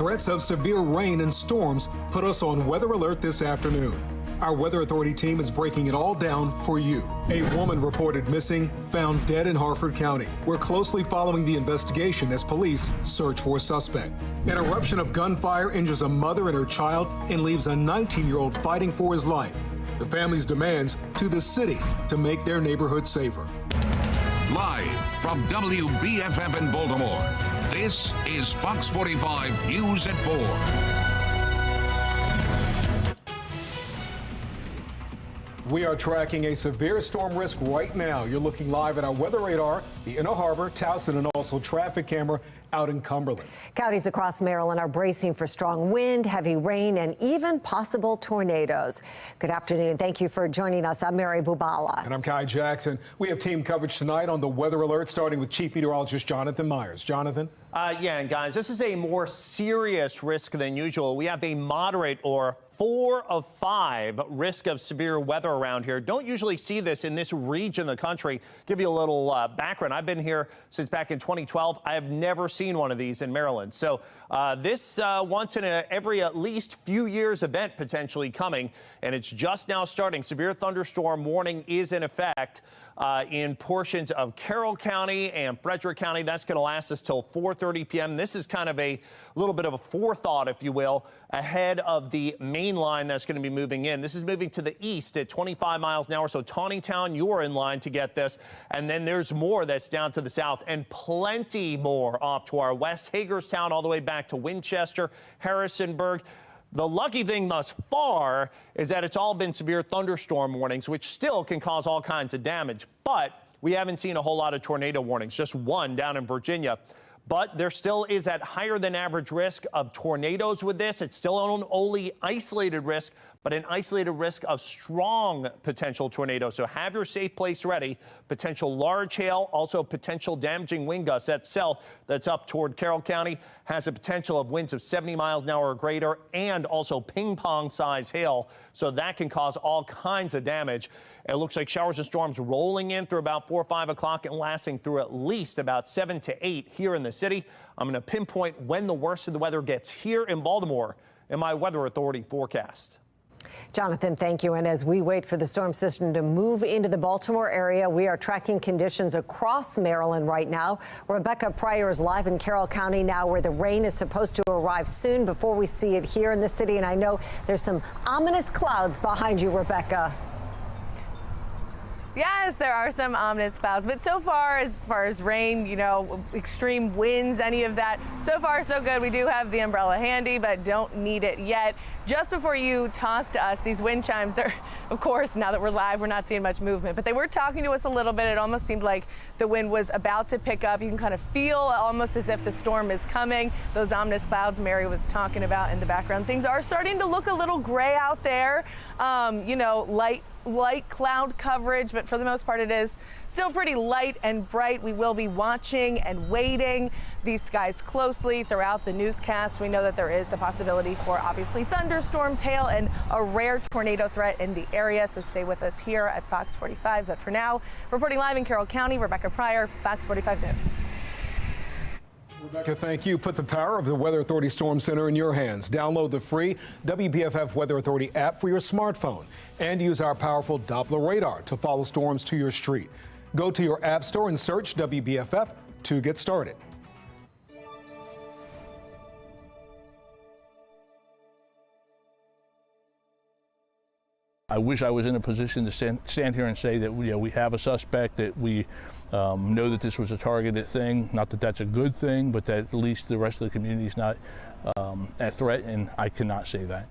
Threats of severe rain and storms put us on weather alert this afternoon. Our Weather Authority team is breaking it all down for you. A woman reported missing, found dead in Harford County. We're closely following the investigation as police search for a suspect. An eruption of gunfire injures a mother and her child and leaves a 19-year-old fighting for his life. The family's demands to the city to make their neighborhood safer. Live from WBFF in Baltimore, this is Fox 45 News at 4. We are tracking a severe storm risk right now. You're looking live at our weather radar, the Inner Harbor, Towson, and also traffic camera out in Cumberland. Counties across Maryland are bracing for strong wind, heavy rain, and even possible tornadoes. Good afternoon. Thank you for joining us. I'm Mary Bubala. And I'm Kai Jackson. We have team coverage tonight on the weather alert, starting with Chief Meteorologist Jonathan Myers. Jonathan? Yeah, and guys, this is a more serious risk than usual. We have a moderate or 4 of 5 risk of severe weather around here. Don't usually see this in this region of the country. Give you a little background. I've been here since back in 2012. I have never seen one of these in Maryland. So this once in every at least few years event potentially coming, and it's just now starting. Severe thunderstorm warning is in effect in portions of Carroll County and Frederick County. That's going to last us till 4:30 p.m. This is kind of a little bit of a forethought, if you will, ahead of the main line that's going to be moving in. This is moving to the east at 25 miles an hour. So Taneytown, you're in line to get this. And then there's more that's down to the south and plenty more off to our west. Hagerstown all the way back to Winchester, Harrisonburg. The lucky thing thus far is that it's all been severe thunderstorm warnings, which still can cause all kinds of damage. But we haven't seen a whole lot of tornado warnings, just one down in Virginia. But there still is that higher than average risk of tornadoes with this. It's still only isolated risk, but an isolated risk of strong potential tornadoes. So have your safe place ready. Potential large hail, also potential damaging wind gusts. That cell that's up toward Carroll County has a potential of winds of 70 miles an hour or greater, and also ping pong size hail. So that can cause all kinds of damage. It looks like showers and storms rolling in through about 4 or 5 o'clock and lasting through at least about 7 to 8 here in the city. I'm going to pinpoint when the worst of the weather gets here in Baltimore in my Weather Authority forecast. Jonathan, thank you. And as we wait for the storm system to move into the Baltimore area, we are tracking conditions across Maryland right now. Rebecca Pryor is live in Carroll County now, where the rain is supposed to arrive soon before we see it here in the city. And I know there's some ominous clouds behind you, Rebecca. Yes, there are some ominous clouds, but so far as rain, you know, extreme winds, any of that, so far so good. We do have the umbrella handy, but don't need it yet. Just before you toss to us these wind chimes, they're, of course, now that we're live, we're not seeing much movement, but they were talking to us a little bit. It almost seemed like the wind was about to pick up. You can kind of feel almost as if the storm is coming. Those ominous clouds Mary was talking about in the background. Things are starting to look a little gray out there. You know, light cloud coverage, but for the most part it is still pretty light and bright. We will be watching and waiting these skies closely throughout the newscast. We know that there is the possibility for obviously thunderstorms, hail, and a rare tornado threat in the area, so stay with us here at Fox 45. But for now, reporting live in Carroll County, Rebecca Pryor, Fox 45 News. Rebecca, thank you. Put the power of the Weather Authority Storm Center in your hands. Download the free WBFF Weather Authority app for your smartphone and use our powerful Doppler radar to follow storms to your street. Go to your app store and search WBFF to get started. I wish I was in a position to stand here and say that we have a suspect, that we know that this was a targeted thing. Not that that's a good thing, but that at least the rest of the community is not at threat, and I cannot say that.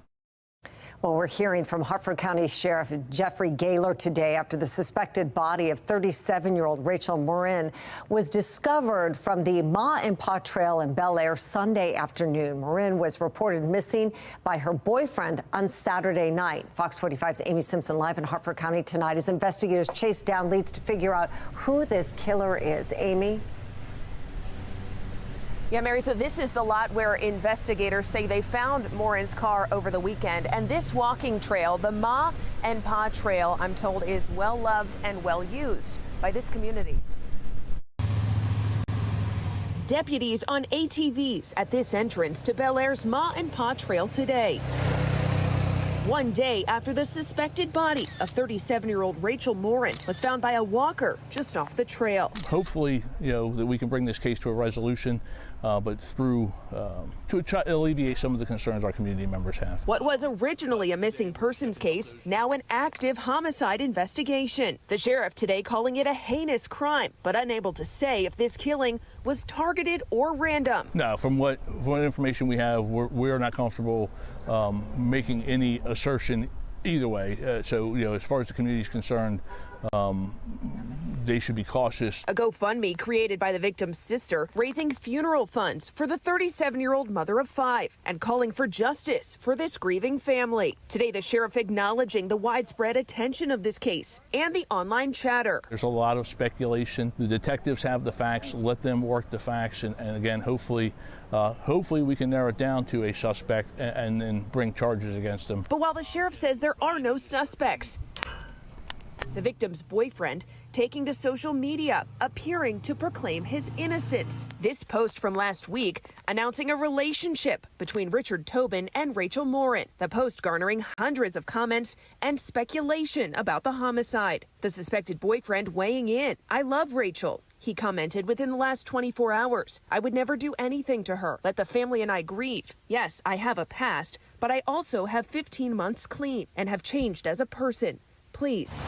Well, we're hearing from Harford County Sheriff Jeffrey Gaylor today after the suspected body of 37-year-old Rachel Morin was discovered from the Ma and Pa Trail in Bel Air Sunday afternoon. Morin was reported missing by her boyfriend on Saturday night. Fox 45's Amy Simpson live in Harford County tonight as investigators chase down leads to figure out who this killer is. Amy? Yeah, Mary, so this is the lot where investigators say they found Morin's car over the weekend. And this walking trail, the Ma and Pa Trail, I'm told, is well loved and well used by this community. Deputies on ATVs at this entrance to Bel Air's Ma and Pa Trail today. One day after the suspected body of 37-year-old Rachel Morin was found by a walker just off the trail. Hopefully, that we can bring this case to a resolution, but through to try to alleviate some of the concerns our community members have. What was originally a missing persons case, now an active homicide investigation. The sheriff today calling it a heinous crime, but unable to say if this killing was targeted or random. No, from what information we have, we're not comfortable making any assertion either way. So, as far as the community is concerned, they should be cautious. A GoFundMe created by the victim's sister, raising funeral funds for the 37-year-old mother of 5 and calling for justice for this grieving family. Today, the sheriff acknowledging the widespread attention of this case and the online chatter. There's a lot of speculation. The detectives have the facts. Let them work the facts. And again, hopefully we can narrow it down to a suspect and then bring charges against them. But while the sheriff says there are no suspects, the victim's boyfriend taking to social media, appearing to proclaim his innocence. This post from last week announcing a relationship between Richard Tobin and Rachel Morin. The post garnering hundreds of comments and speculation about the homicide. The suspected boyfriend weighing in. "I love Rachel." He commented within the last 24 hours. "I would never do anything to her. Let the family and I grieve. Yes, I have a past, but I also have 15 months clean and have changed as a person. Please."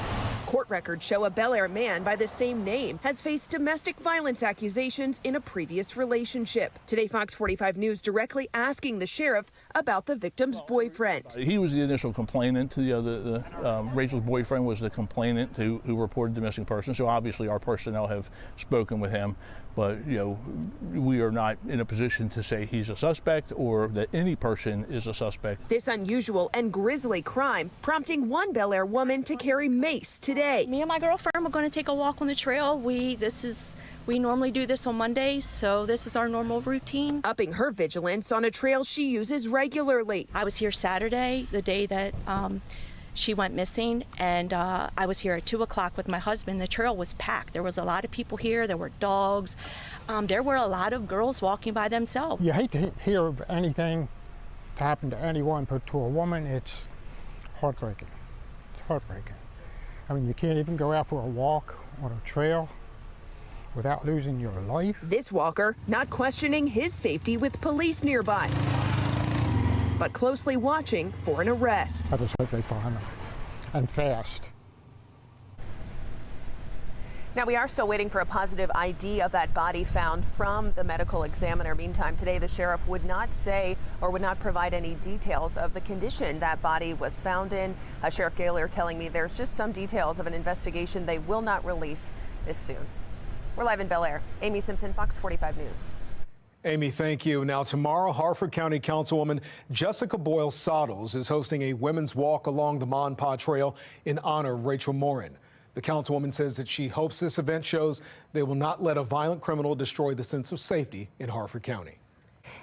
Court records show a Bel Air man by the same name has faced domestic violence accusations in a previous relationship. Today, Fox 45 News directly asking the sheriff about the victim's boyfriend. He was the initial complainant. Rachel's boyfriend was the complainant who reported the missing person. So obviously our personnel have spoken with him. But, we are not in a position to say he's a suspect or that any person is a suspect. This unusual and grisly crime prompting one Bel Air woman to carry mace today. Me and my girlfriend are going to take a walk on the trail. We normally do this on Mondays, so this is our normal routine. Upping her vigilance on a trail she uses regularly. I was here Saturday, the day that she went missing, and I was here at 2 o'clock with my husband. The trail was packed. There was a lot of people here. There were dogs. There were a lot of girls walking by themselves. You hate to hear of anything to happen to anyone, but to a woman, it's heartbreaking. It's heartbreaking. I mean, you can't even go out for a walk on a trail without losing your life. This walker not questioning his safety with police nearby, but closely watching for an arrest. I just hope they find them, and fast. Now, we are still waiting for a positive ID of that body found from the medical examiner. Meantime, today the sheriff would not say or would not provide any details of the condition that body was found in. Sheriff Gaylor telling me there's just some details of an investigation they will not release this soon. We're live in Bel Air. Amy Simpson, Fox 45 News. Amy, thank you. Now, tomorrow, Harford County Councilwoman Jessica Boyle-Sottles is hosting a women's walk along the Ma and Pa Trail in honor of Rachel Morin. The councilwoman says that she hopes this event shows they will not let a violent criminal destroy the sense of safety in Harford County.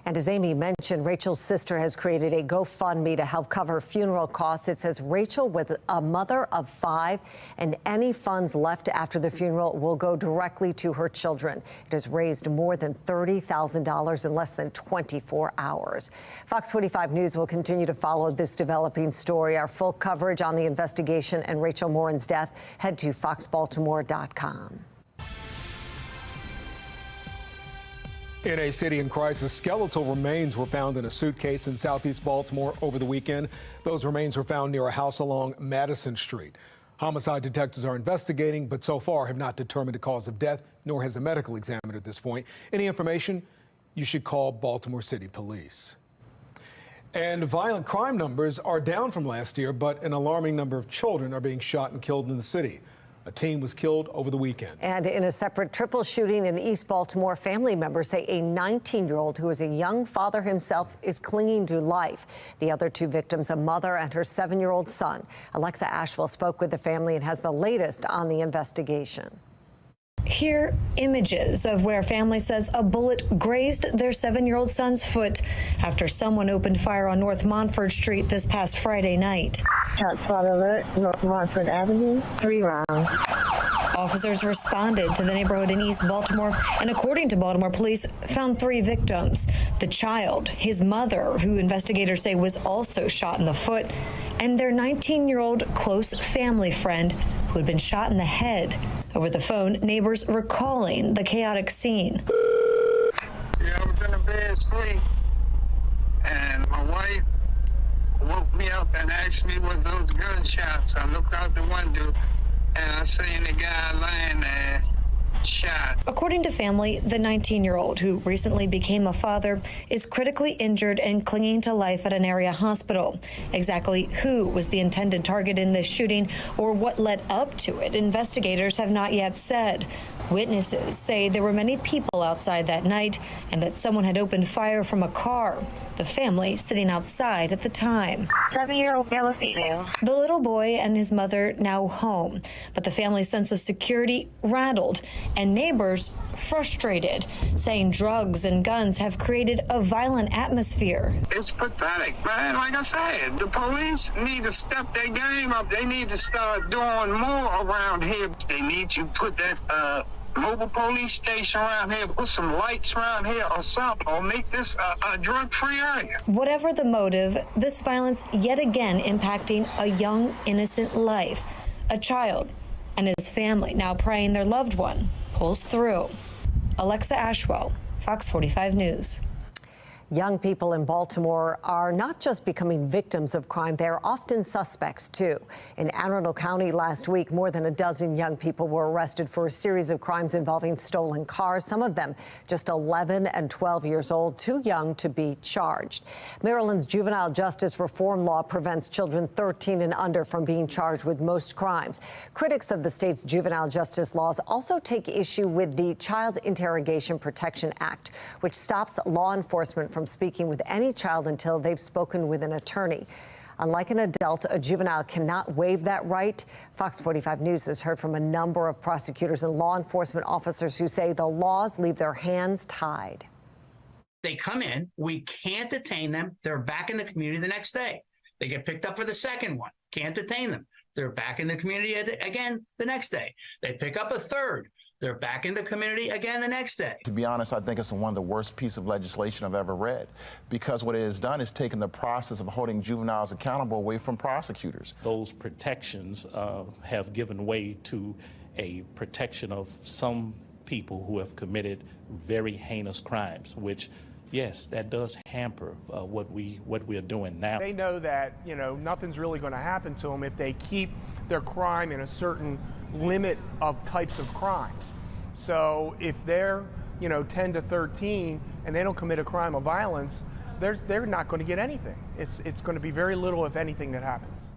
And as Amy mentioned, Rachel's sister has created a GoFundMe to help cover funeral costs. It says Rachel with a mother of 5, and any funds left after the funeral will go directly to her children. It has raised more than $30,000 in less than 24 hours. Fox 45 News will continue to follow this developing story. Our full coverage on the investigation and Rachel Morin's death, head to foxbaltimore.com. In a city in crisis, skeletal remains were found in a suitcase in southeast Baltimore over the weekend. Those remains were found near a house along Madison Street. Homicide detectives are investigating, but so far have not determined the cause of death, nor has a medical examiner at this point. Any information? You should call Baltimore City Police. And violent crime numbers are down from last year, but an alarming number of children are being shot and killed in the city. A teen was killed over the weekend. And in a separate triple shooting in East Baltimore, family members say a 19-year-old who is a young father himself is clinging to life. The other 2 victims, a mother and her 7-year-old son. Alexa Ashwell spoke with the family and has the latest on the investigation. Here, images of where family says a bullet grazed their 7-year-old son's foot after someone opened fire on North Montford Street this past Friday night. Shot spot alert, North Montford Avenue, 3 rounds. officers responded to the neighborhood in East Baltimore and, according to Baltimore police, found 3 victims. The child, his mother, who investigators say was also shot in the foot, and their 19-year-old close family friend who had been shot in the head. Over the phone, neighbors recalling the chaotic scene. Yeah, I was in the bed asleep, and my wife woke me up and asked me what those gunshots. I looked out the window and I seen the guy lying there shot. According to family, the 19-year-old, who recently became a father, is critically injured and clinging to life at an area hospital. Exactly who was the intended target in this shooting or what led up to it, investigators have not yet said. Witnesses say there were many people outside that night and that someone had opened fire from a car. The family sitting outside at the time. 7-year-old male or female. The little boy and his mother now home, but the family's sense of security rattled and neighbors frustrated, saying drugs and guns have created a violent atmosphere. It's pathetic, man. Like I said, the police need to step their game up. They need to start doing more around here. They need to put that mobile police station around here, put some lights around here or something, or make this a drug-free area. Whatever the motive, this violence yet again impacting a young, innocent life. A child and his family now praying their loved one pulls through. Alexa Ashwell, Fox 45 News. Young people in Baltimore are not just becoming victims of crime, they are often suspects, too. In Carroll County last week, more than a dozen young people were arrested for a series of crimes involving stolen cars, some of them just 11 and 12 years old, too young to be charged. Maryland's juvenile justice reform law prevents children 13 and under from being charged with most crimes. Critics of the state's juvenile justice laws also take issue with the Child Interrogation Protection Act, which stops law enforcement from speaking with any child until they've spoken with an attorney. Unlike an adult, a juvenile cannot waive that right. Fox 45 News has heard from a number of prosecutors and law enforcement officers who say the laws leave their hands tied. They come in, we can't detain them. They're back in the community the next day. They get picked up for the second one. Can't detain them. They're back in the community again the next day. They pick up a third. They're back in the community again the next day. To be honest, I think it's one of the worst pieces of legislation I've ever read, because what it has done is taken the process of holding juveniles accountable away from prosecutors. Those protections have given way to a protection of some people who have committed very heinous crimes, which, yes, that does hamper what we are doing now. They know that, nothing's really going to happen to them if they keep their crime in a certain limit of types of crimes. So if they're, 10 to 13 and they don't commit a crime of violence, they're not going to get anything. It's going to be very little, if anything, that happens.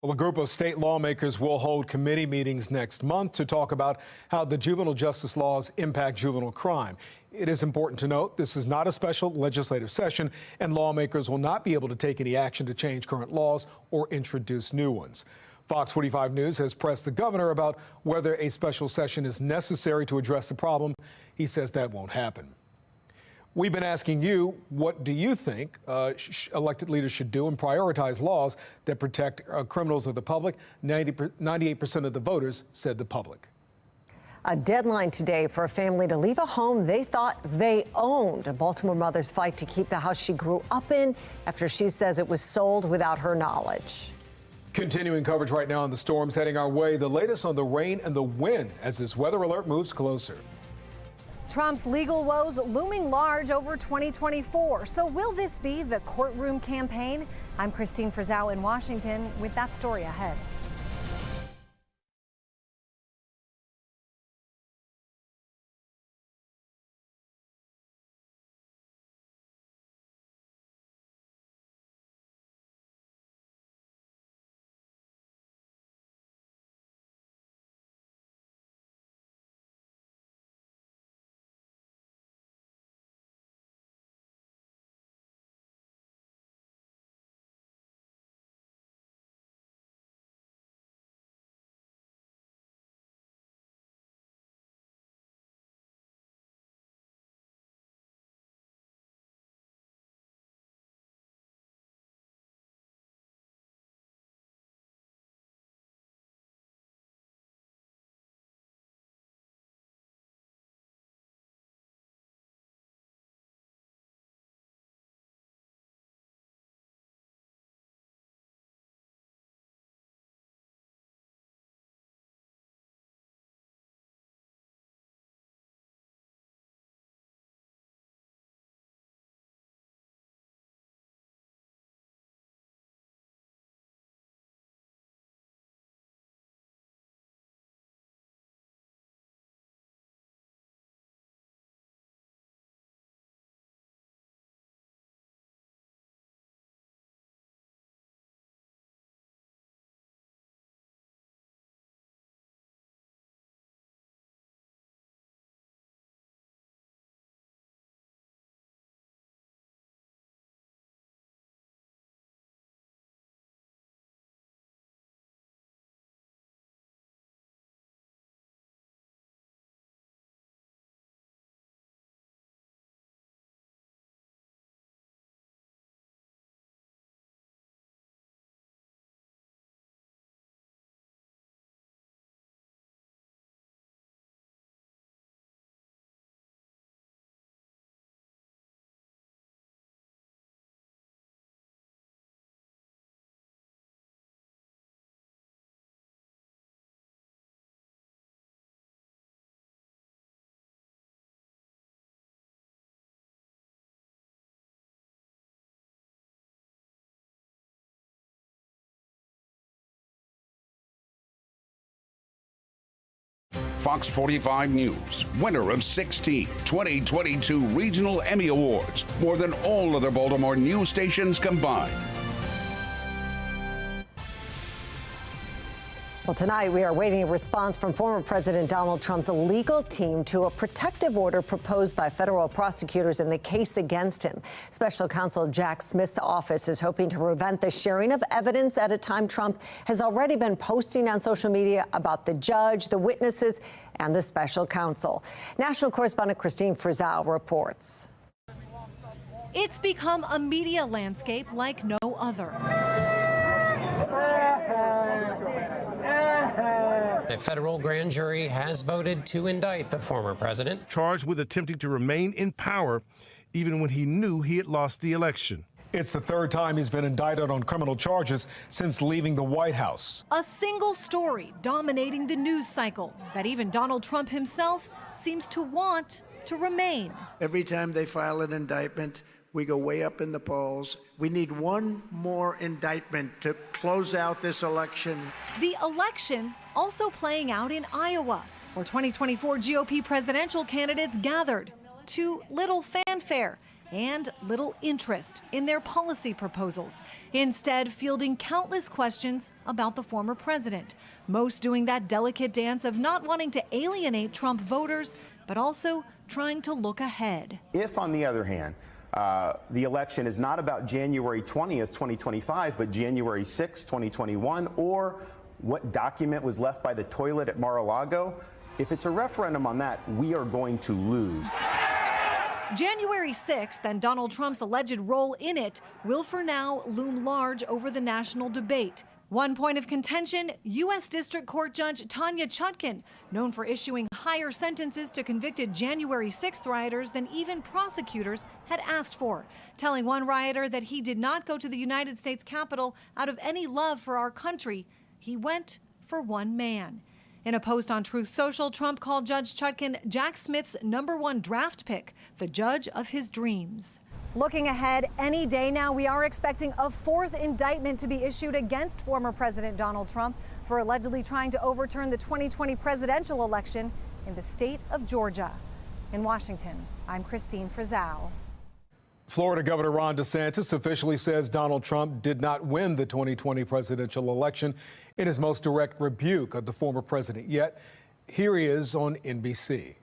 Well, a group of state lawmakers will hold committee meetings next month to talk about how the juvenile justice laws impact juvenile crime. It is important to note this is not a special legislative session, and lawmakers will not be able to take any action to change current laws or introduce new ones. Fox 45 News has pressed the governor about whether a special session is necessary to address the problem. He says that won't happen. We've been asking you, what do you think elected leaders should do and prioritize laws that protect criminals of the public? 98% of the voters said the public. A deadline today for a family to leave a home they thought they owned. A Baltimore mother's fight to keep the house she grew up in after she says it was sold without her knowledge. Continuing coverage right now on the storms heading our way. The latest on the rain and the wind as this weather alert moves closer. Trump's legal woes looming large over 2024. So will this be the courtroom campaign? I'm Christine Frizzau in Washington with that story ahead. Fox 45 News, winner of 16 2022 Regional Emmy Awards, more than all other Baltimore news stations combined. Well, tonight we are awaiting a response from former President Donald Trump's legal team to a protective order proposed by federal prosecutors in the case against him. Special counsel Jack Smith's office is hoping to prevent the sharing of evidence at a time Trump has already been posting on social media about the judge, the witnesses, and the special counsel. National correspondent Christine Frizzell reports. It's become a media landscape like no other. A federal grand jury has voted to indict the former president, charged with attempting to remain in power even when he knew he had lost the election. It's the third time he's been indicted on criminal charges since leaving the White House. A single story dominating the news cycle that even Donald Trump himself seems to want to remain. Every time they file an indictment, we go way up in the polls. We need one more indictment to close out this election. The election also playing out in Iowa, where 2024 GOP presidential candidates gathered to little fanfare and little interest in their policy proposals, instead fielding countless questions about the former president, most doing that delicate dance of not wanting to alienate Trump voters, but also trying to look ahead. If, on the other hand, the election is not about January 20th, 2025, but January 6th, 2021, or what document was left by the toilet at Mar-a-Lago, if it's a referendum on that, we are going to lose. January 6th and Donald Trump's alleged role in it will for now loom large over the national debate. One point of contention, U.S. District Court Judge Tanya Chutkan, known for issuing higher sentences to convicted January 6th rioters than even prosecutors had asked for, telling one rioter that he did not go to the United States Capitol out of any love for our country. He went for one man. In a post on Truth Social, Trump called Judge Chutkan Jack Smith's #1 draft pick, the judge of his dreams. Looking ahead, any day now, we are expecting a fourth indictment to be issued against former President Donald Trump for allegedly trying to overturn the 2020 presidential election in the state of Georgia. In Washington, I'm Christine Frizzell. Florida Governor Ron DeSantis officially says Donald Trump did not win the 2020 presidential election in his most direct rebuke of the former president. Yet, here he is on NBC.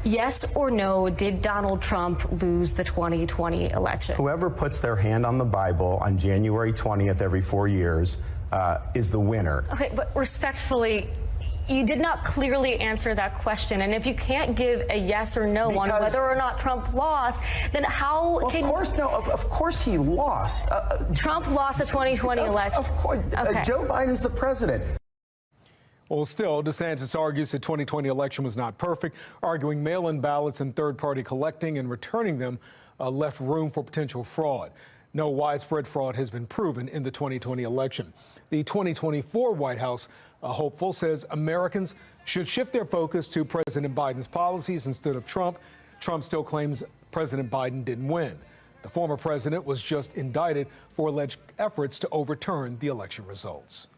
Yes or no, did Donald Trump lose the 2020 election? Whoever puts their hand on the Bible on January 20th every 4 years is the winner. Okay, but respectfully, you did not clearly answer that question. And if you can't give a yes or no on whether or not Trump lost, then how can... Of course he lost. Trump lost the 2020 election. Of course. Okay. Joe Biden's the president. Well, still, DeSantis argues the 2020 election was not perfect, arguing mail-in ballots and third-party collecting and returning them left room for potential fraud. No widespread fraud has been proven in the 2020 election. The 2024 White House hopeful says Americans should shift their focus to President Biden's policies instead of Trump. Trump still claims President Biden didn't win. The former president was just indicted for alleged efforts to overturn the election results.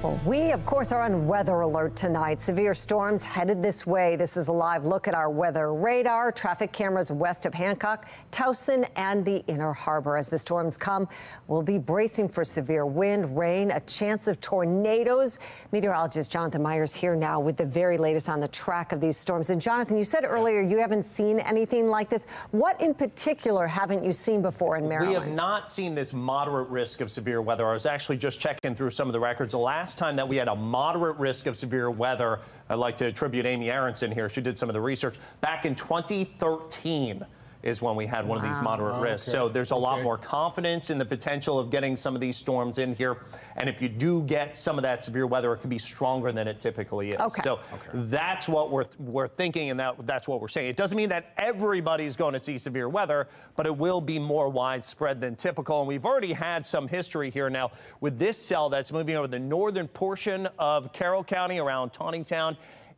Well, we, of course, are on weather alert tonight. Severe storms headed this way. This is a live look at our weather radar. Traffic cameras west of Hancock, Towson, and the Inner Harbor. As the storms come, we'll be bracing for severe wind, rain, a chance of tornadoes. Meteorologist Jonathan Myers here now with the very latest on the track of these storms. And Jonathan, you said earlier you haven't seen anything like this. What in particular haven't you seen before in Maryland? We have not seen this moderate risk of severe weather. I was actually just checking through some of the records. The last time that we had a moderate risk of severe weather, I'd like to attribute Amy Aronson here. She did some of the research. Back in 2013 is when we had one of these moderate risks. So there's a lot more confidence in the potential of getting some of these storms in here. And if you do get some of that severe weather, it could be stronger than it typically is. So that's what we're thinking, and that's what we're saying. It doesn't mean that everybody's going to see severe weather, but it will be more widespread than typical. And we've already had some history here now with this cell that's moving over the northern portion of Carroll County around Tawningtown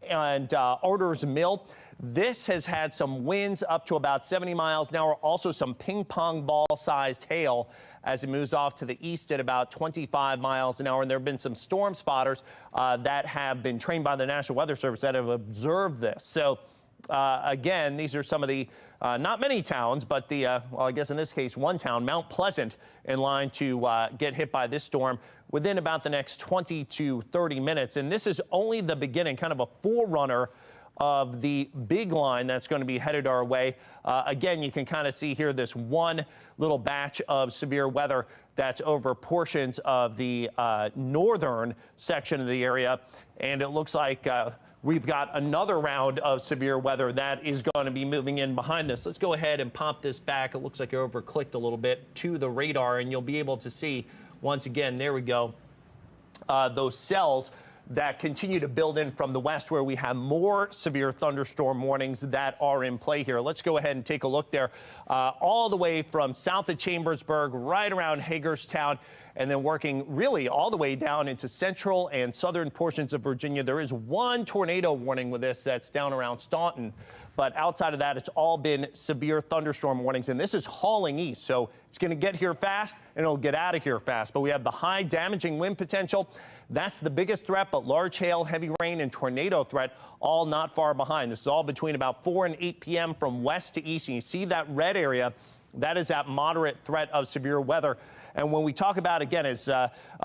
and Arter's Mill. This has had some winds up to about 70 miles an hour, also some ping pong ball sized hail as it moves off to the east at about 25 miles an hour. And there have been some storm spotters that have been trained by the National Weather Service that have observed this. So again, these are some of the not many towns, but the well, I guess in this case, one town, Mount Pleasant, in line to get hit by this storm within about the next 20 to 30 minutes. And this is only the beginning, kind of a forerunner of the big line that's going to be headed our way. Again, you can kind of see here this one little batch of severe weather that's over portions of the northern section of the area. And it looks like we've got another round of severe weather that is going to be moving in behind this. Let's go ahead and pop this back. It looks like it over-clicked a little bit to the radar, and you'll be able to see, once again, there we go, those cells that continue to build in from the west, where we have more severe thunderstorm warnings that are in play here. Let's go ahead and take a look there. All the way from south of Chambersburg, right around Hagerstown, and then working really all the way down into central and southern portions of Virginia. There is one tornado warning with this that's down around Staunton. But outside of that, it's all been severe thunderstorm warnings. And this is hauling east. So it's going to get here fast and it'll get out of here fast. But we have the high damaging wind potential. That's the biggest threat. But large hail, heavy rain and tornado threat all not far behind. This is all between about 4 and 8 p.m. from west to east. And you see that red area. That is that moderate threat of severe weather. And when we talk about, again, as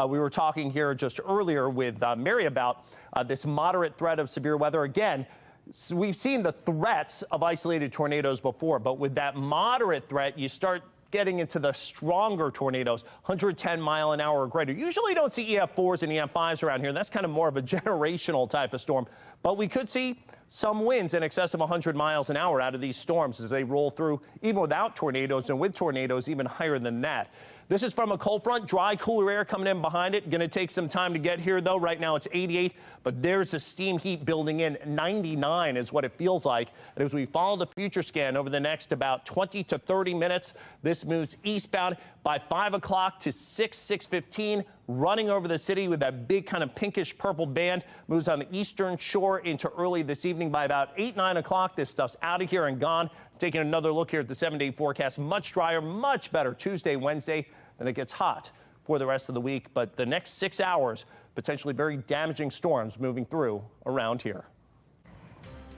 we were talking here just earlier with Mary about this moderate threat of severe weather, again, so we've seen the threats of isolated tornadoes before, but with that moderate threat, you start getting into the stronger tornadoes, 110 mile an hour or greater. Usually don't see EF4s and EF5s around here. That's kind of more of a generational type of storm, but we could see some winds in excess of 100 miles an hour out of these storms as they roll through, even without tornadoes, and with tornadoes even higher than that. This is from a cold front, dry, cooler air coming in behind it. Going to take some time to get here, though. Right now it's 88, but there's a steam heat building in. 99 is what it feels like. And as we follow the future scan over the next about 20 to 30 minutes, this moves eastbound by 5 o'clock to 6:15, running over the city with that big kind of pinkish purple band. Moves on the eastern shore into early this evening. By about 8, 9 o'clock, this stuff's out of here and gone. Taking another look here at the 7-day forecast. Much drier, much better Tuesday, Wednesday. Then it gets hot for the rest of the week. But the next 6 hours, potentially very damaging storms moving through around here.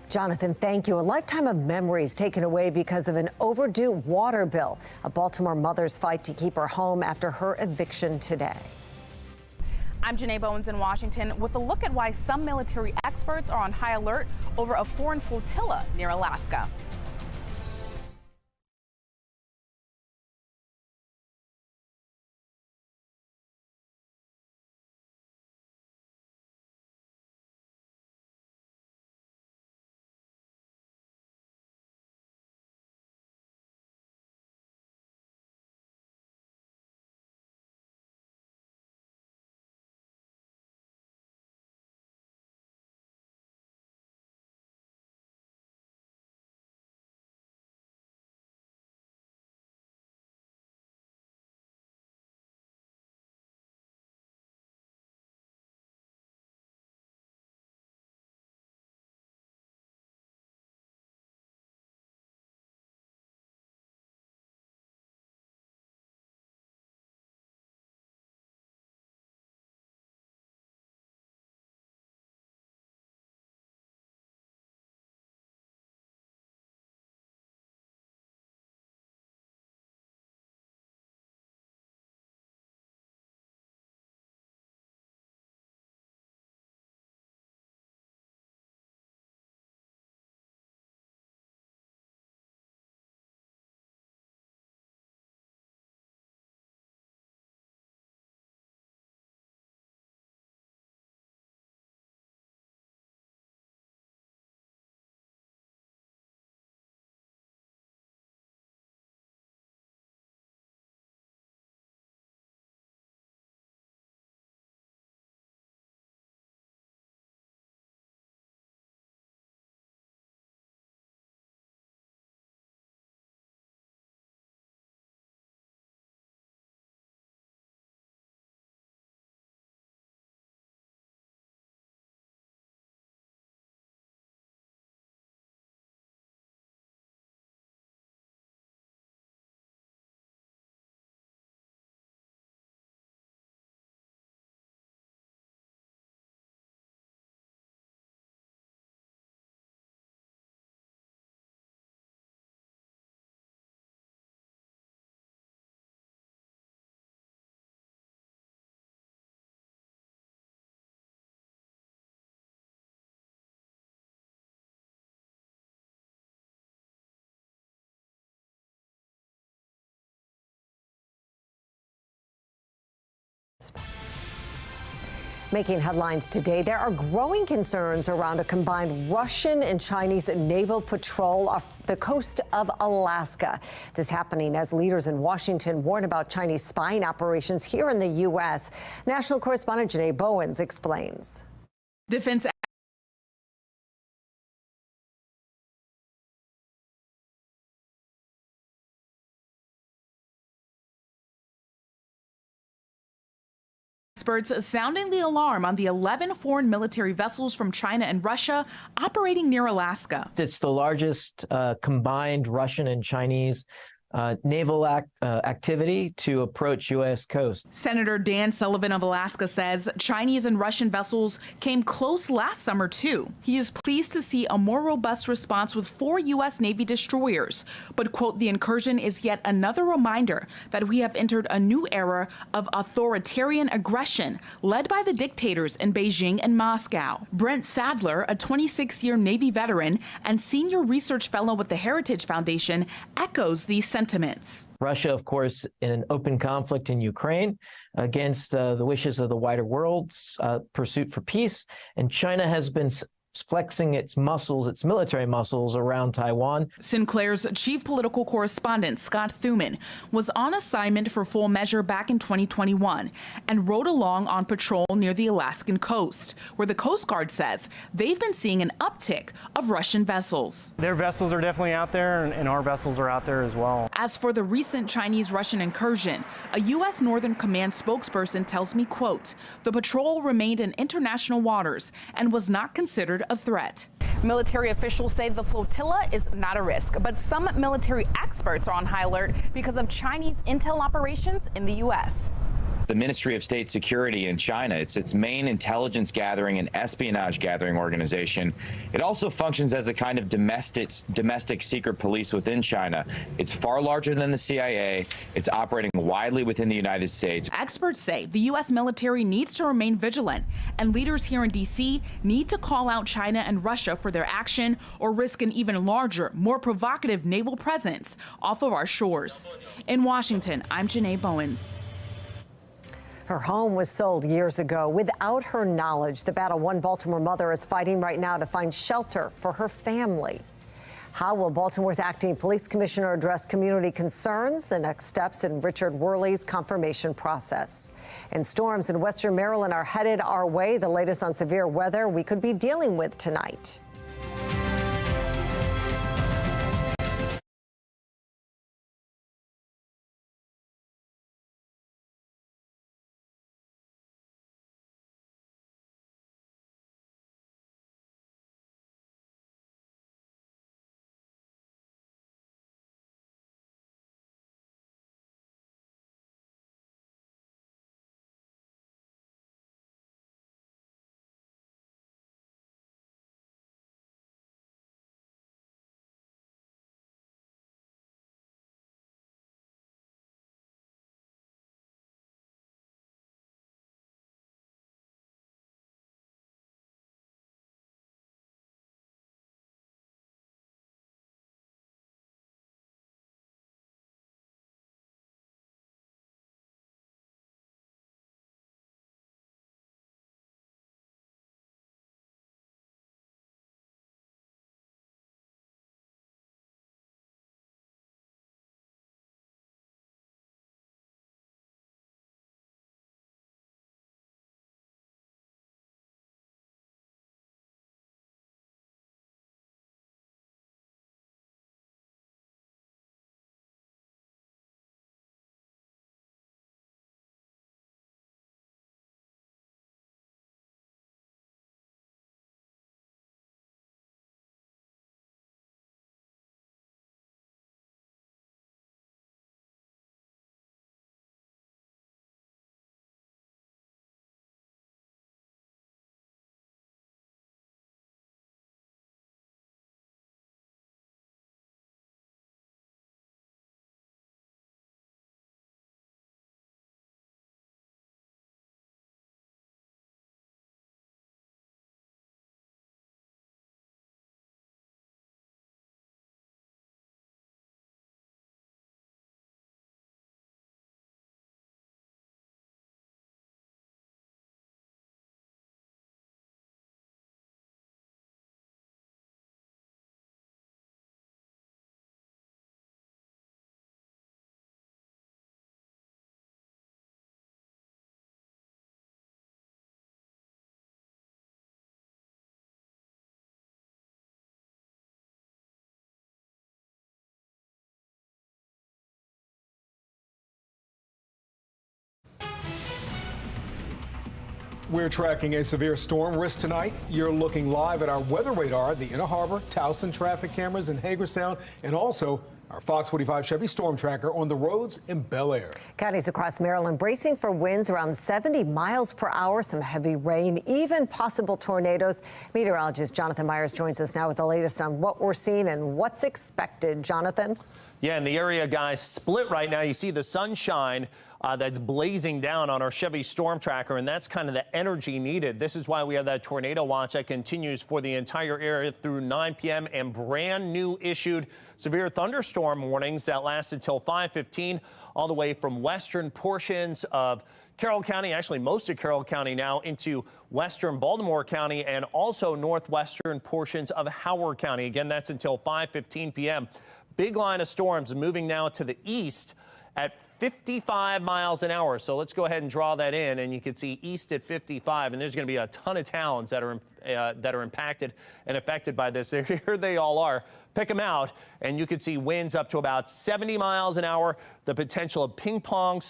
Jonathan, thank you. A lifetime of memories taken away because of an overdue water bill. A Baltimore mother's fight to keep her home after her eviction today. I'm Janae Bowens in Washington with a look at why some military experts are on high alert over a foreign flotilla near Alaska. Making headlines today, there are growing concerns around a combined Russian and Chinese naval patrol off the coast of Alaska. This happening as leaders in Washington warn about Chinese spying operations here in the U.S. National correspondent Janae Bowens explains. Defense experts sounding the alarm on the 11 foreign military vessels from China and Russia operating near Alaska. It's the largest combined Russian and Chinese naval activity to approach U.S. coast. Senator Dan Sullivan of Alaska says Chinese and Russian vessels came close last summer, too. He is pleased to see a more robust response with 4 U.S. Navy destroyers. But, quote, the incursion is yet another reminder that we have entered a new era of authoritarian aggression led by the dictators in Beijing and Moscow. Brent Sadler, a 26-year Navy veteran and senior research fellow with the Heritage Foundation, echoes these sentiments. Russia, of course, in an open conflict in Ukraine against the wishes of the wider world's pursuit for peace. And China has been flexing its muscles, its military muscles around Taiwan. Sinclair's chief political correspondent, Scott Thuman, was on assignment for Full Measure back in 2021 and rode along on patrol near the Alaskan coast, where the Coast Guard says they've been seeing an uptick of Russian vessels. Their vessels are definitely out there, and our vessels are out there as well. As for the recent Chinese-Russian incursion, a U.S. Northern Command spokesperson tells me, quote, the patrol remained in international waters and was not considered a threat. Military officials say the flotilla is not a risk, but some military experts are on high alert because of Chinese intel operations in the U.S. The Ministry of State Security in China, it's its main intelligence gathering and espionage gathering organization. It also functions as a kind of domestic secret police within China. It's far larger than the CIA. It's operating widely within the United States. Experts say the U.S. military needs to remain vigilant, and leaders here in D.C. need to call out China and Russia for their action or risk an even larger, more provocative naval presence off of our shores. In Washington, I'm Janae Bowens. Her home was sold years ago without her knowledge. The Battle One Baltimore mother is fighting right now to find shelter for her family. How will Baltimore's acting police commissioner address community concerns? The next steps in Richard Worley's confirmation process. And storms in western Maryland are headed our way. The latest on severe weather we could be dealing with tonight. We're tracking a severe storm risk tonight. You're looking live at our weather radar, the Inner Harbor, Towson traffic cameras in Hagerstown, and also our Fox 45 Chevy Storm Tracker on the roads in Bel Air. Counties across Maryland bracing for winds around 70 miles per hour, some heavy rain, even possible tornadoes. Meteorologist Jonathan Myers joins us now with the latest on what we're seeing and what's expected. Jonathan? Yeah, in the area, guys, split right now. You see the sunshine that's blazing down on our Chevy Storm Tracker, and that's kind of the energy needed. This is why we have that tornado watch that continues for the entire area through 9 p.m. and brand new issued severe thunderstorm warnings that last until 5:15, all the way from western portions of Carroll County, actually most of Carroll County now, into western Baltimore County and also northwestern portions of Howard County. Again, that's until 5:15 p.m. Big line of storms moving now to the east at 55 miles an hour. So let's go ahead and draw that in, and you can see east at 55, and there's going to be a ton of towns that are impacted and affected by this. Here they all are. Pick them out, and you can see winds up to about 70 miles an hour. The potential of ping pong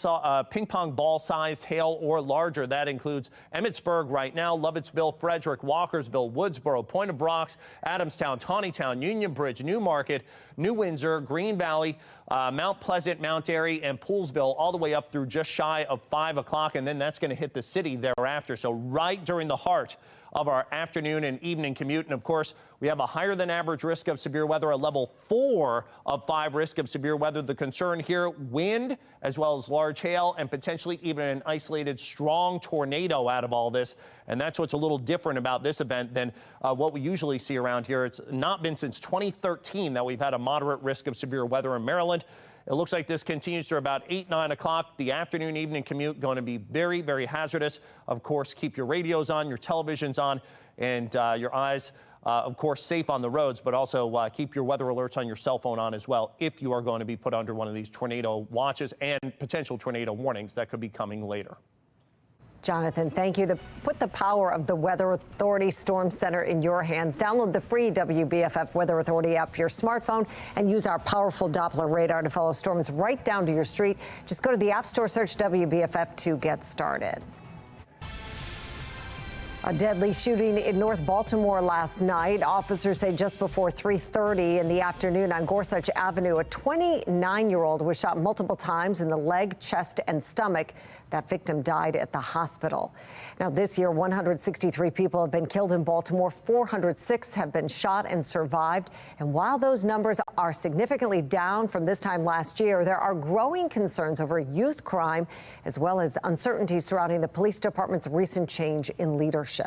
ball-sized hail or larger. That includes Emmitsburg right now, Lovettsville, Frederick, Walkersville, Woodsboro, Point of Brox, Adamstown, Taneytown, Union Bridge, Newmarket, New Windsor, Green Valley, Mount Pleasant, Mount Airy, and Poolsville, all the way up through just shy of 5 o'clock, and then that's going to hit the city thereafter. So right during the heart of our afternoon and evening commute. And of course, we have a higher than average risk of severe weather, a level 4 of 5 risk of severe weather. The concern here, wind as well as large hail and potentially even an isolated strong tornado out of all this. And that's what's a little different about this event than what we usually see around here. It's not been since 2013 that we've had a moderate risk of severe weather in Maryland. It looks like this continues to about 8, 9 o'clock. The afternoon, evening commute going to be very, very hazardous. Of course, keep your radios on, your televisions on, and your eyes, of course, safe on the roads, but also keep your weather alerts on your cell phone on as well if you are going to be put under one of these tornado watches and potential tornado warnings that could be coming later. Jonathan, thank you. Put the power of the Weather Authority Storm Center in your hands. Download the free WBFF Weather Authority app for your smartphone and use our powerful Doppler radar to follow storms right down to your street. Just go to the App Store, search WBFF to get started. A deadly shooting in North Baltimore last night. Officers say just before 3:30 in the afternoon on Gorsuch Avenue, a 29-year-old was shot multiple times in the leg, chest, and stomach. That victim died at the hospital. Now, this year, 163 people have been killed in Baltimore. 406 have been shot and survived. And while those numbers are significantly down from this time last year, there are growing concerns over youth crime, as well as uncertainty surrounding the police department's recent change in leadership.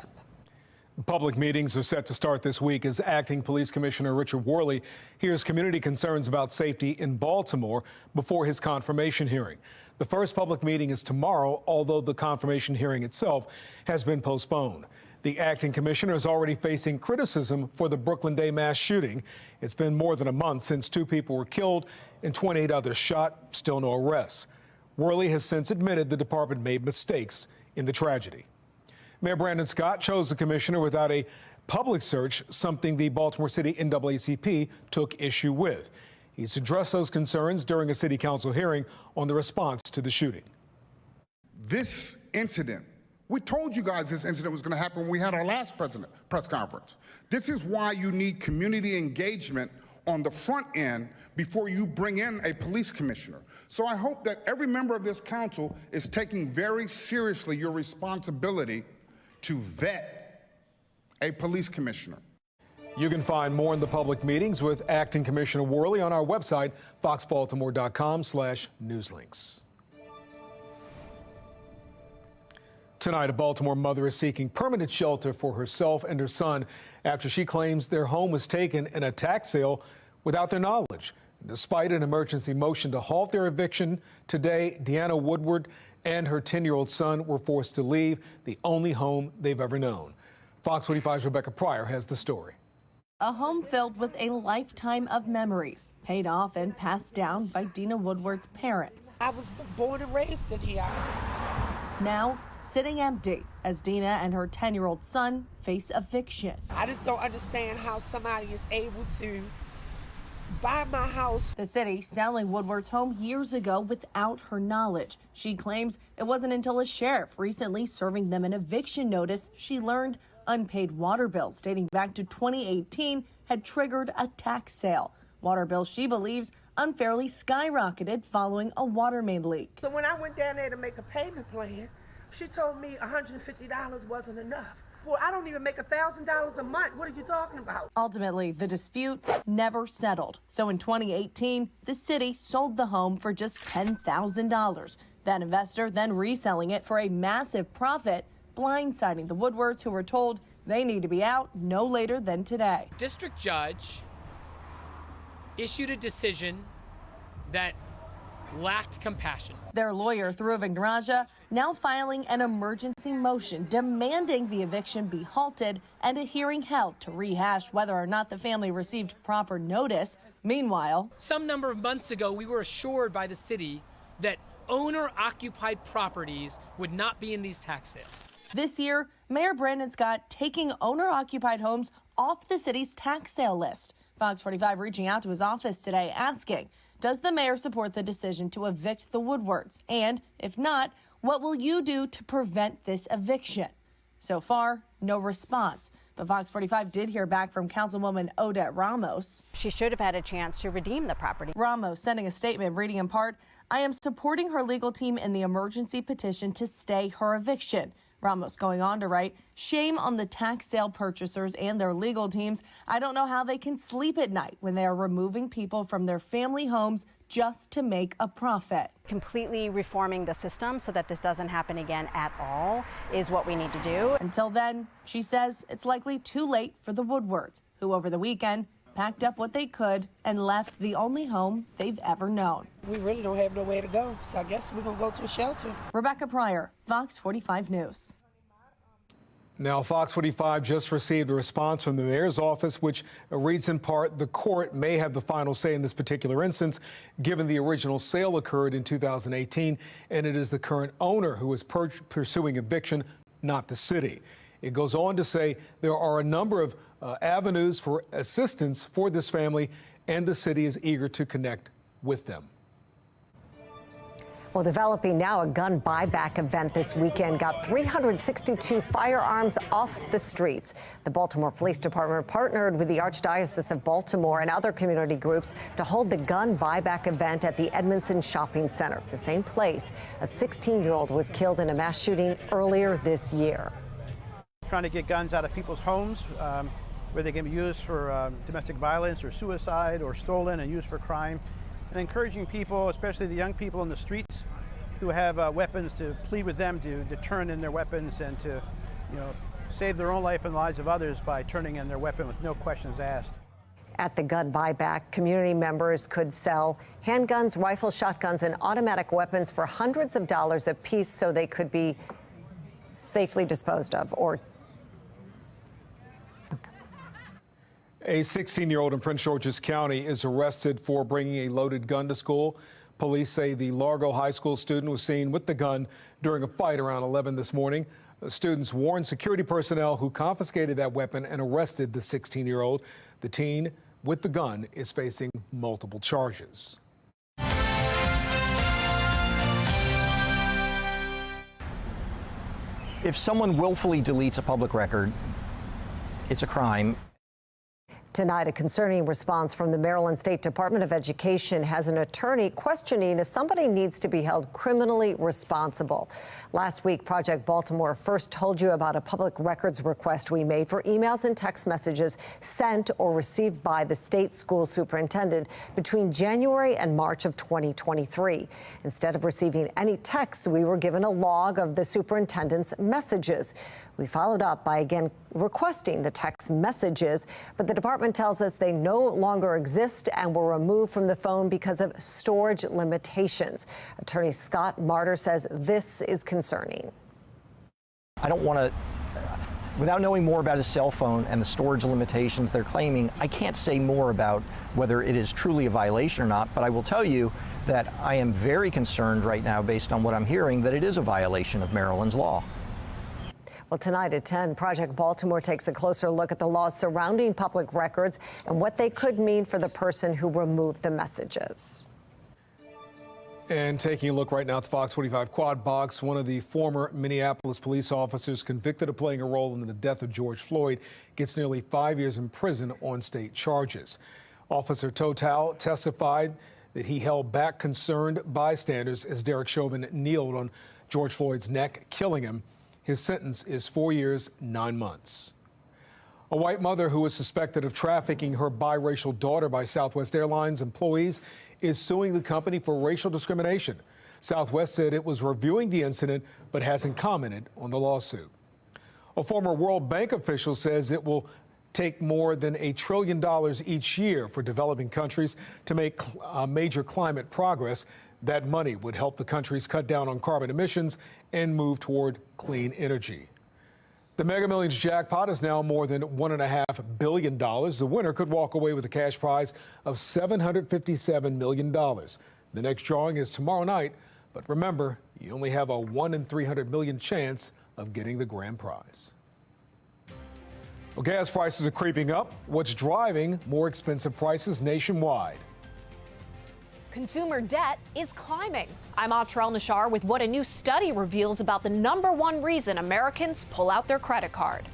Public meetings are set to start this week as Acting Police Commissioner Richard Worley hears community concerns about safety in Baltimore before his confirmation hearing. The first public meeting is tomorrow, although the confirmation hearing itself has been postponed. The acting commissioner is already facing criticism for the Brooklyn Day mass shooting. It's been more than a month since 2 people were killed and 28 others shot, still no arrests. Worley has since admitted the department made mistakes in the tragedy. Mayor Brandon Scott chose the commissioner without a public search, something the Baltimore City NAACP took issue with. He's addressed those concerns during a city council hearing on the response to the shooting. This incident, we told you guys this incident was going to happen when we had our last press conference. This is why you need community engagement on the front end before you bring in a police commissioner. So I hope that every member of this council is taking very seriously your responsibility to vet a police commissioner. You can find more in the public meetings with Acting Commissioner Worley on our website, foxbaltimore.com/newslinks. Tonight, a Baltimore mother is seeking permanent shelter for herself and her son after she claims their home was taken in a tax sale without their knowledge. Despite an emergency motion to halt their eviction today, Deanna Woodward and her 10-year-old son were forced to leave the only home they've ever known. Fox 45's Rebecca Pryor has the story. A home filled with a lifetime of memories, paid off and passed down by Dina Woodward's parents. I was born and raised in here. Now, sitting empty as Dina and her 10-year-old son face eviction. I just don't understand how somebody is able to buy my house. The city selling Woodward's home years ago without her knowledge. She claims it wasn't until a sheriff recently serving them an eviction notice she learned unpaid water bills dating back to 2018 had triggered a tax sale. Water bills she believes unfairly skyrocketed following a water main leak. So when I went down there to make a payment plan, she told me $150 wasn't enough. Well, I don't even make $1,000 a month. What are you talking about? Ultimately, the dispute never settled. So in 2018, the city sold the home for just $10,000. That investor then reselling it for a massive profit, blindsiding the Woodwards, who were told they need to be out no later than today. District judge issued a decision that lacked compassion. Their lawyer, through Vignoraja, now filing an emergency motion demanding the eviction be halted and a hearing held to rehash whether or not the family received proper notice. Meanwhile, some number of months ago, we were assured by the city that owner-occupied properties would not be in these tax sales. This year, Mayor Brandon Scott taking owner-occupied homes off the city's tax sale list. Fox 45 reaching out to his office today asking, does the mayor support the decision to evict the Woodwards? And if not, what will you do to prevent this eviction? So far, no response. But Fox 45 did hear back from Councilwoman Odette Ramos. She should have had a chance to redeem the property. Ramos sending a statement reading in part, I am supporting her legal team in the emergency petition to stay her eviction. Ramos going on to write, shame on the tax sale purchasers and their legal teams. I don't know how they can sleep at night when they are removing people from their family homes just to make a profit. Completely reforming the system so that this doesn't happen again at all is what we need to do. Until then, she says it's likely too late for the Woodwards, who over the weekend packed up what they could and left the only home they've ever known. We really don't have nowhere to go, so I guess we're going to go to a shelter. Rebecca Pryor, Fox 45 News. Now, Fox 45 just received a response from the mayor's office, which reads in part, the court may have the final say in this particular instance, given the original sale occurred in 2018, and it is the current owner who is pursuing eviction, not the city. It goes on to say there are a number of avenues for assistance for this family, and the city is eager to connect with them. Well, developing now, a gun buyback event this weekend got 362 firearms off the streets. The Baltimore Police Department partnered with the Archdiocese of Baltimore and other community groups to hold the gun buyback event at the Edmondson Shopping Center, the same place a 16-year-old was killed in a mass shooting earlier this year. Trying to get guns out of people's homes where they can be used for domestic violence or suicide or stolen and used for crime. And encouraging people, especially the young people in the streets who have weapons, to plead with them to turn in their weapons and to, save their own life and the lives of others by turning in their weapon with no questions asked. At the gun buyback, community members could sell handguns, rifles, shotguns, and automatic weapons for hundreds of dollars a piece so they could be safely disposed of or A 16-year-old in Prince George's County is arrested for bringing a loaded gun to school. Police say the Largo High School student was seen with the gun during a fight around 11 this morning. The students warned security personnel who confiscated that weapon and arrested the 16-year-old. The teen with the gun is facing multiple charges. If someone willfully deletes a public record, it's a crime. Tonight, a concerning response from the Maryland State Department of Education has an attorney questioning if somebody needs to be held criminally responsible. Last week, Project Baltimore first told you about a public records request we made for emails and text messages sent or received by the state school superintendent between January and March of 2023. Instead of receiving any texts, we were given a log of the superintendent's messages. We followed up by again requesting the text messages, but the department tells us they no longer exist and were removed from the phone because of storage limitations. Attorney Scott Martyr says this is concerning. I don't want to, without knowing more about his cell phone and the storage limitations they're claiming, I can't say more about whether it is truly a violation or not, but I will tell you that I am very concerned right now, based on what I'm hearing, that it is a violation of Maryland's law. Well, tonight at 10, Project Baltimore takes a closer look at the laws surrounding public records and what they could mean for the person who removed the messages. And taking a look right now at the Fox 45 quad box, one of the former Minneapolis police officers convicted of playing a role in the death of George Floyd gets nearly 5 years in prison on state charges. Officer Total testified that he held back concerned bystanders as Derek Chauvin kneeled on George Floyd's neck, killing him. His sentence is 4 years, 9 months. A white mother who was suspected of trafficking her biracial daughter by Southwest Airlines employees is suing the company for racial discrimination. Southwest said it was reviewing the incident but hasn't commented on the lawsuit. A former World Bank official says it will take more than $1 trillion each year for developing countries to make major climate progress. That money would help the countries cut down on carbon emissions and move toward clean energy. The Mega Millions jackpot is now more than $1.5 billion. The winner could walk away with a cash prize of $757 million. The next drawing is tomorrow night, but remember, you only have a 1 in 300 million chance of getting the grand prize. Well, gas prices are creeping up. What's driving more expensive prices nationwide? Consumer debt is climbing. I'm Atra El-Nashar with what a new study reveals about the #1 reason Americans pull out their credit card.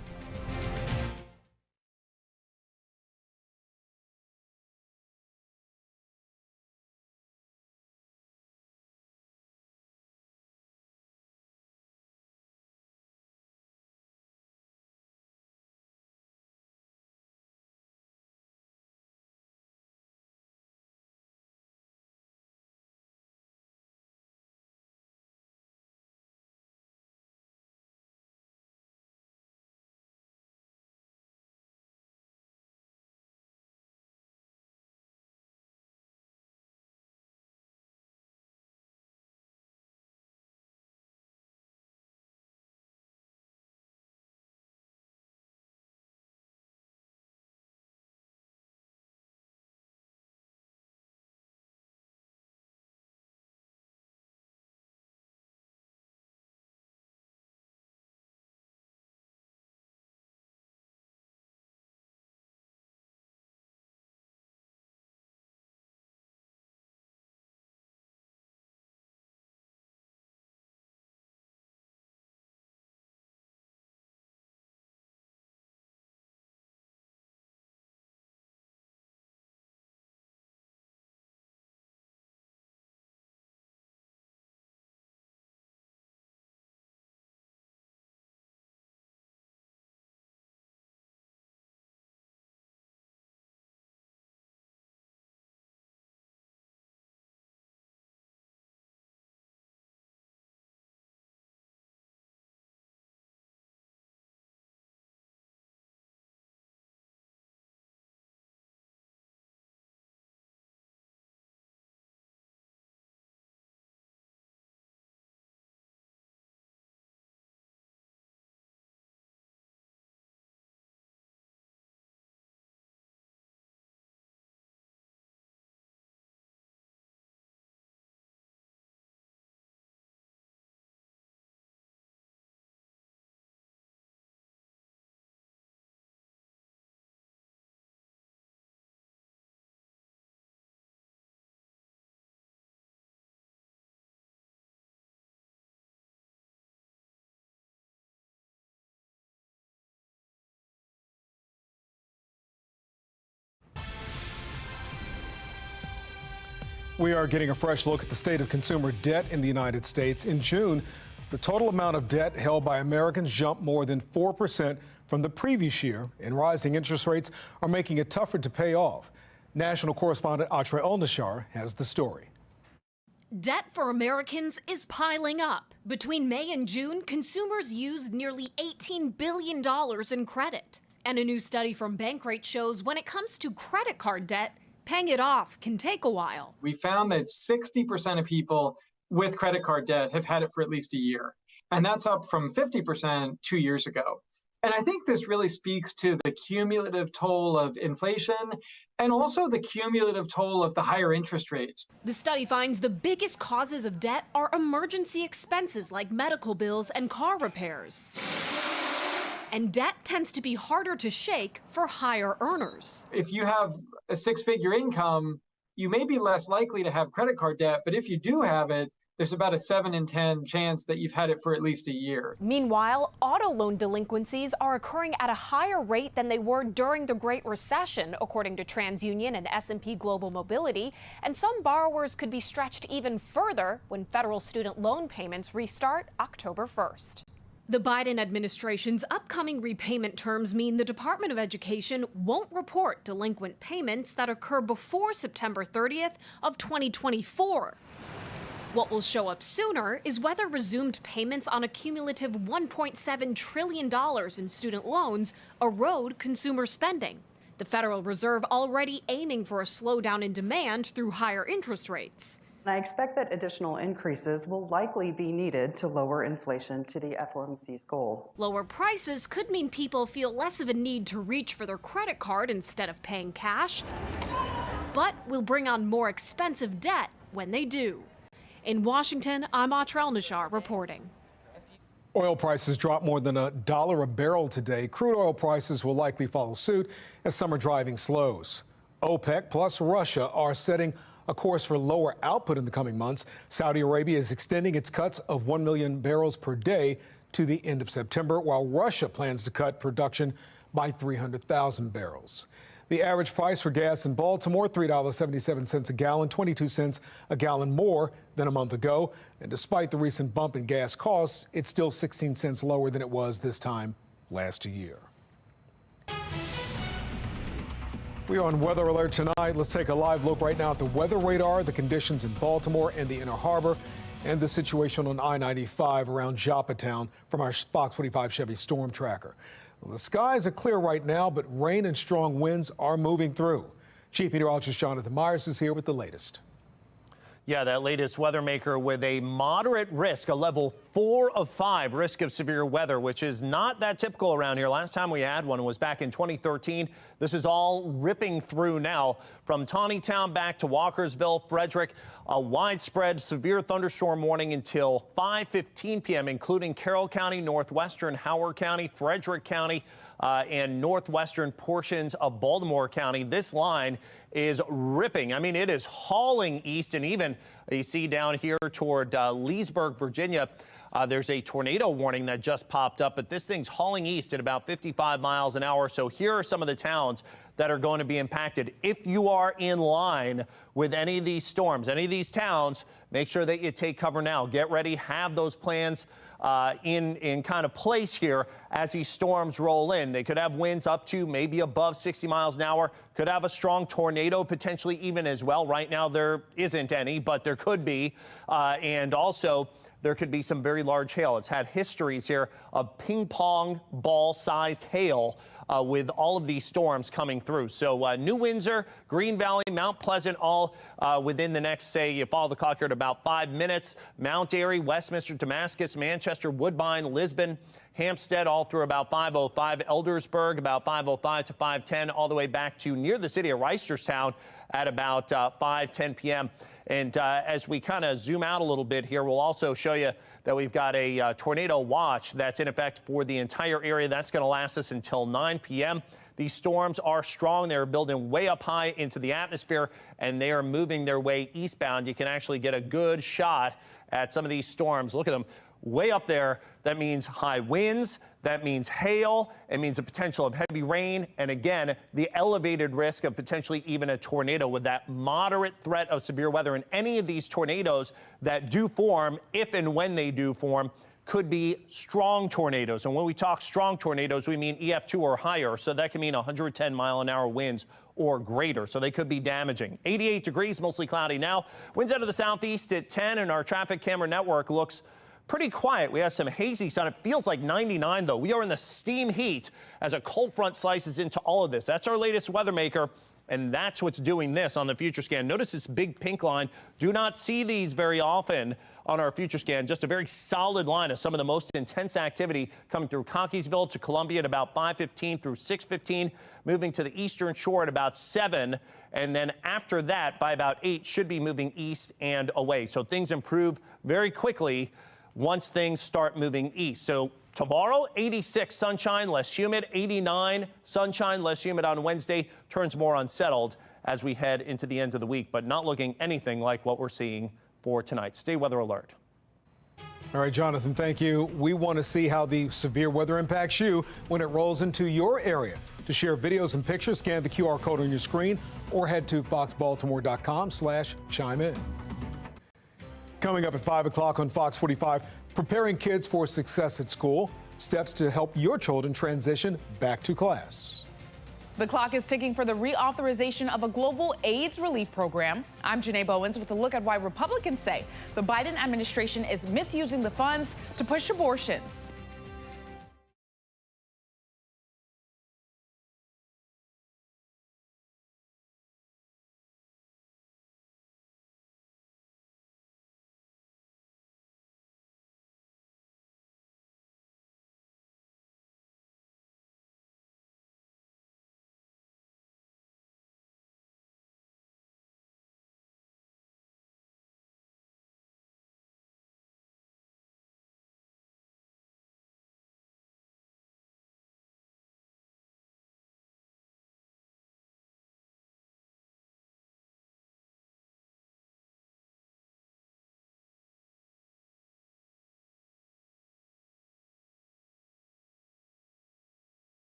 We are getting a fresh look at the state of consumer debt in the United States. In June, the total amount of debt held by Americans jumped more than 4% from the previous year, and rising interest rates are making it tougher to pay off. National correspondent Atra El-Nashar has the story. Debt for Americans is piling up. Between May and June, consumers used nearly $18 billion in credit. And a new study from Bankrate shows when it comes to credit card debt, paying it off can take a while. We found that 60% of people with credit card debt have had it for at least a year. And that's up from 50% 2 years ago. And I think this really speaks to the cumulative toll of inflation and also the cumulative toll of the higher interest rates. The study finds the biggest causes of debt are emergency expenses like medical bills and car repairs. And debt tends to be harder to shake for higher earners. If you have a six-figure income, you may be less likely to have credit card debt, but if you do have it, there's about a 7 in 10 chance that you've had it for at least a year. Meanwhile, auto loan delinquencies are occurring at a higher rate than they were during the Great Recession, according to TransUnion and S&P Global Mobility. And some borrowers could be stretched even further when federal student loan payments restart October 1st. The Biden administration's upcoming repayment terms mean the Department of Education won't report delinquent payments that occur before September 30th of 2024. What will show up sooner is whether resumed payments on a cumulative $1.7 trillion in student loans erode consumer spending. The Federal Reserve already aiming for a slowdown in demand through higher interest rates. I expect that additional increases will likely be needed to lower inflation to the FOMC's goal. Lower prices could mean people feel less of a need to reach for their credit card instead of paying cash, but will bring on more expensive debt when they do. In Washington, I'm Atrel Nashar reporting. Oil prices dropped more than $1 a barrel today. Crude oil prices will likely follow suit as summer driving slows. OPEC plus Russia are setting a course for lower output in the coming months. Saudi Arabia is extending its cuts of 1 million barrels per day to the end of September, while Russia plans to cut production by 300,000 barrels. The average price for gas in Baltimore, $3.77 a gallon, 22 cents a gallon more than a month ago. And despite the recent bump in gas costs, it's still 16 cents lower than it was this time last year. We are on weather alert tonight. Let's take a live look right now at the weather radar, the conditions in Baltimore and the Inner Harbor, and the situation on I-95 around Joppatown from our Fox 45 Chevy Storm Tracker. Well, the skies are clear right now, but rain and strong winds are moving through. Chief Meteorologist Jonathan Myers is here with the latest. Yeah, that latest weather maker with a moderate risk, a level 4 of 5 risk of severe weather, which is not that typical around here. Last time we had one was back in 2013. This is all ripping through now from Taneytown back to Walkersville, Frederick. A widespread severe thunderstorm warning until 5:15 p.m., including Carroll County, northwestern Howard County, Frederick County, and northwestern portions of Baltimore County. This line is ripping. I mean, it is hauling east, and even you see down here toward Leesburg, Virginia, there's a tornado warning that just popped up, but this thing's hauling east at about 55 miles an hour. So here are some of the towns that are going to be impacted. If you are in line with any of these storms, any of these towns, make sure that you take cover now. Get ready, have those plans in kind of place here as these storms roll in. They could have winds up to maybe above 60 miles an hour, could have a strong tornado potentially even as well. Right now there isn't any, but there could be. And also there could be some very large hail. It's had histories here of ping pong ball sized hail with all of these storms coming through. So New Windsor, Green Valley, Mount Pleasant, all within the next, say, you follow the clock here at about 5 minutes. Mount Airy, Westminster, Damascus, Manchester, Woodbine, Lisbon, Hampstead, all through about 5:05. Eldersburg, about 5:05 to 5:10, all the way back to near the city of Reisterstown at about 5:10 p.m. And as we kind of zoom out a little bit here, we'll also show you that we've got a tornado watch that's in effect for the entire area. That's going to last us until 9 p.m. These storms are strong. They're building way up high into the atmosphere, and they are moving their way eastbound. You can actually get a good shot at some of these storms. Look at them way up there. That means high winds. That means hail. It means a potential of heavy rain. And again, the elevated risk of potentially even a tornado with that moderate threat of severe weather. And any of these tornadoes that do form, if and when they do form, could be strong tornadoes. And when we talk strong tornadoes, we mean EF2 or higher. So that can mean 110 mile an hour winds or greater. So they could be damaging. 88 degrees, mostly cloudy now. Winds out of the southeast at 10, and our traffic camera network looks pretty quiet. We have some hazy sun. It feels like 99, though. We are in the steam heat as a cold front slices into all of this. That's our latest weather maker, and that's what's doing this on the future scan. Notice this big pink line. Do not see these very often on our future scan. Just a very solid line of some of the most intense activity coming through Cockeysville to Columbia at about 5:15 through 6:15, moving to the eastern shore at about 7, and then after that, by about 8, should be moving east and away. So things improve very quickly once things start moving east. So Tomorrow, 86 sunshine, less humid, 89 sunshine, less humid on Wednesday, turns more unsettled as we head into the end of the week, but not looking anything like what we're seeing for tonight. Stay weather alert. All right, Jonathan, thank you. We want to see how the severe weather impacts you when it rolls into your area. To share videos and pictures, scan the QR code on your screen or head to foxbaltimore.com/chime in. Coming up at 5 o'clock on Fox 45, preparing kids for success at school, steps to help your children transition back to class. The clock is ticking for the reauthorization of a global AIDS relief program. I'm Janae Bowens with a look at why Republicans say the Biden administration is misusing the funds to push abortions.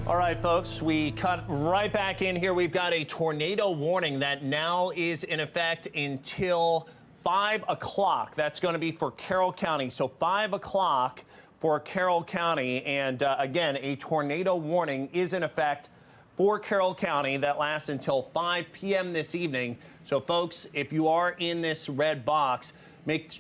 All right, folks, we cut right back in here. We've got a tornado warning that now is in effect until 5 o'clock. That's going to be for Carroll County. So 5 o'clock for Carroll County. And again, a tornado warning is in effect for Carroll County that lasts until 5 p.m. this evening. So, folks, if you are in this red box, make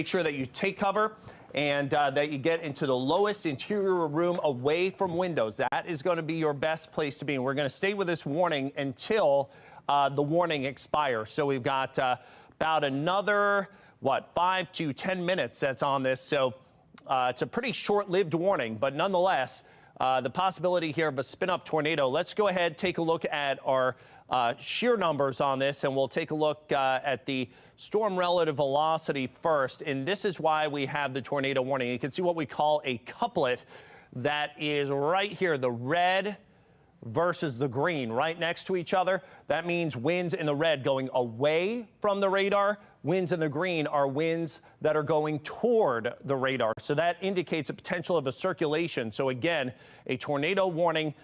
sure that you take cover and that you get into the lowest interior room away from windows. That is going to be your best place to be. And we're going to stay with this warning until the warning expires. So we've got about another, 5 to 10 minutes that's on this. So it's a pretty short-lived warning, but nonetheless, the possibility here of a spin-up tornado. Let's go ahead, take a look at our shear numbers on this, and we'll take a look at the storm relative velocity first. And this is why we have the tornado warning. You can see what we call a couplet that is right here, the red versus the green right next to each other. That means winds in the red going away from the radar. Winds in the green are winds that are going toward the radar. So that indicates a potential of a circulation. So again, a tornado warning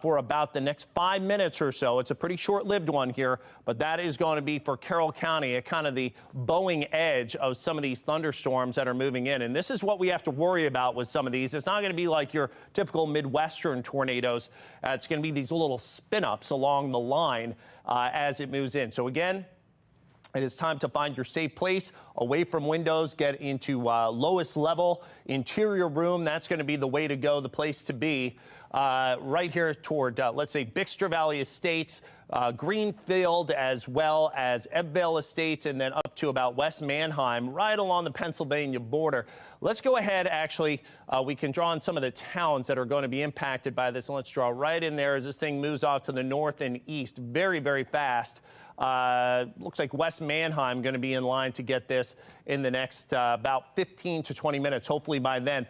for about the next 5 minutes or so. It's a pretty short-lived one here, but that is going to be for Carroll County at kind of the Boeing edge of some of these thunderstorms that are moving in. And this is what we have to worry about with some of these. It's not going to be like your typical Midwestern tornadoes. It's going to be these little spin-ups along the line as it moves in. So again, it is time to find your safe place, away from windows, get into lowest level, interior room. That's going to be the way to go, the place to be. Right here toward, let's say, Bixter Valley Estates, Greenfield, as well as Ebbvale Estates, and then up to about West Manheim, right along the Pennsylvania border. Let's go ahead, actually, we can draw on some of the towns that are going to be impacted by this, and let's draw right in there as this thing moves off to the north and east very, very fast. Looks like West Manheim going to be in line to get this in the next about 15 to 20 minutes. Hopefully by then,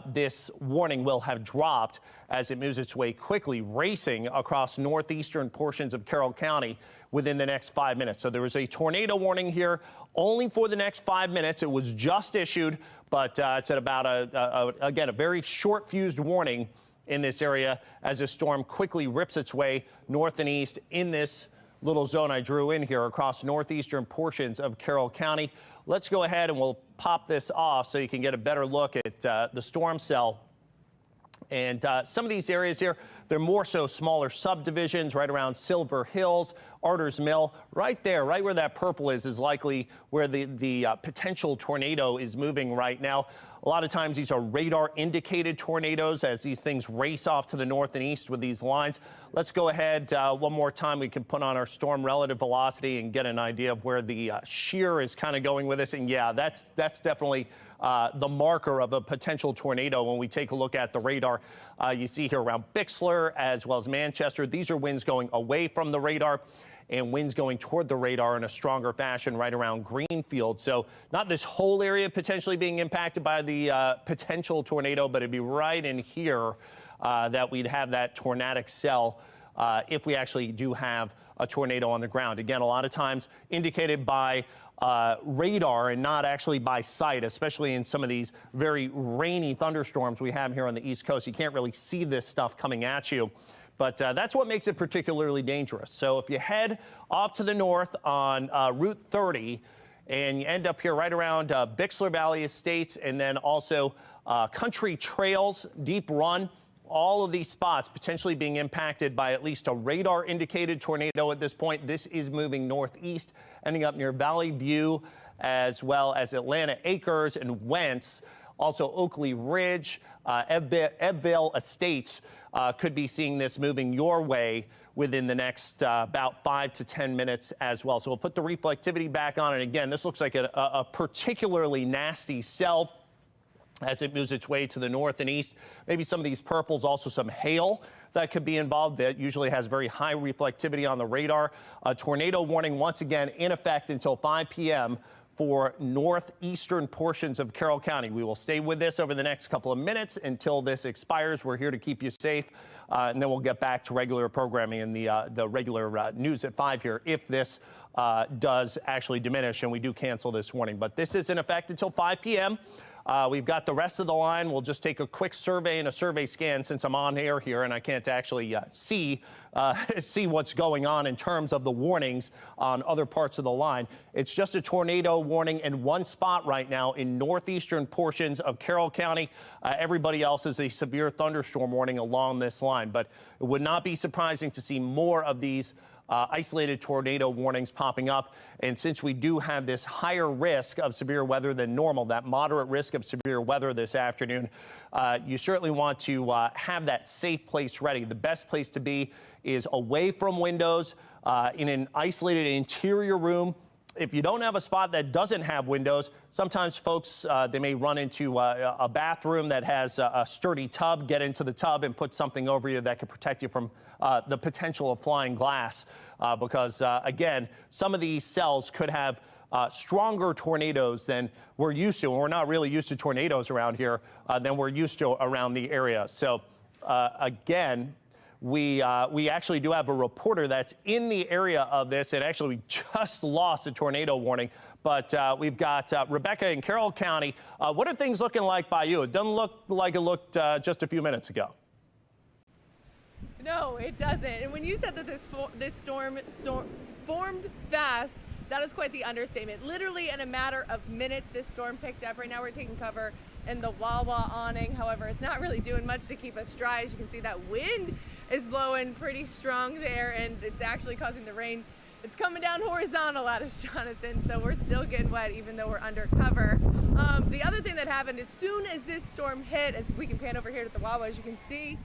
this warning will have dropped as it moves its way quickly, racing across northeastern portions of Carroll County within the next 5 minutes. So there was a tornado warning here only for the next 5 minutes. It was just issued, but it's at about, again, a very short-fused warning in this area as the storm quickly rips its way north and east in this little zone I drew in here across northeastern portions of Carroll County. Let's go ahead and we'll pop this off so you can get a better look at the storm cell. And some of these areas here, they're more so smaller subdivisions right around Silver Hills, Arter's Mill. Right there, right where that purple is likely where the potential tornado is moving right now. A lot of times these are radar indicated tornadoes as these things race off to the north and east with these lines. Let's go ahead one more time. We can put on our storm relative velocity and get an idea of where the shear is kind of going with this. And yeah, that's definitely the marker of a potential tornado when we take a look at the radar. You see here around Bixler as well as Manchester. These are winds going away from the radar and winds going toward the radar in a stronger fashion right around Greenfield. So not this whole area potentially being impacted by the potential tornado, but it'd be right in here that we'd have that tornadic cell if we actually do have a tornado on the ground. Again, a lot of times indicated by radar and not actually by sight, especially in some of these very rainy thunderstorms we have here on the East Coast. You can't really see this stuff coming at you. But that's what makes it particularly dangerous. So if you head off to the north on Route 30 and you end up here right around Bixler Valley Estates and then also Country Trails, Deep Run, all of these spots potentially being impacted by at least a radar indicated tornado at this point. This is moving northeast, ending up near Valley View as well as Atlanta Acres and Wentz. Also Oakley Ridge, Ebbvale Estates could be seeing this moving your way within the next about 5 to 10 minutes as well. So we'll put the reflectivity back on. And again, this looks like a particularly nasty cell as it moves its way to the north and east. Maybe some of these purples, also some hail that could be involved that usually has very high reflectivity on the radar. A tornado warning once again in effect until 5 p.m. for northeastern portions of Carroll County. We will stay with this over the next couple of minutes until this expires. We're here to keep you safe, and then we'll get back to regular programming and the regular news at 5 here if this does actually diminish and we do cancel this warning. But this is in effect until 5 p.m. We've got the rest of the line. We'll just take a quick survey and a survey scan since I'm on air here and I can't actually see what's going on in terms of the warnings on other parts of the line. It's just a tornado warning in one spot right now in northeastern portions of Carroll County. Everybody else is a severe thunderstorm warning along this line, but it would not be surprising to see more of these isolated tornado warnings popping up. And since we do have this higher risk of severe weather than normal, that moderate risk of severe weather this afternoon, you certainly want to have that safe place ready. The best place to be is away from windows in an isolated interior room. If you don't have a spot that doesn't have windows, sometimes folks, they may run into a bathroom that has a sturdy tub, get into the tub and put something over you that could protect you from the potential of flying glass. Because, again, some of these cells could have stronger tornadoes than we're used to. And we're not really used to tornadoes around here than we're used to around the area. So, again, we actually do have a reporter that's in the area of this, and actually we just lost a tornado warning. But we've got Rebecca in Carroll County. What are things looking like by you? It doesn't look like it looked just a few minutes ago. No, it doesn't. And when you said that this storm formed fast, that was quite the understatement. Literally in a matter of minutes, this storm picked up. Right now we're taking cover in the Wawa awning. However, it's not really doing much to keep us dry. As you can see, that wind is blowing pretty strong there, and it's actually causing the rain. It's coming down horizontal at us, Jonathan, so we're still getting wet even though we're under cover. The other thing that happened, as soon as this storm hit, as we can pan over here to the Wawa, as you can see,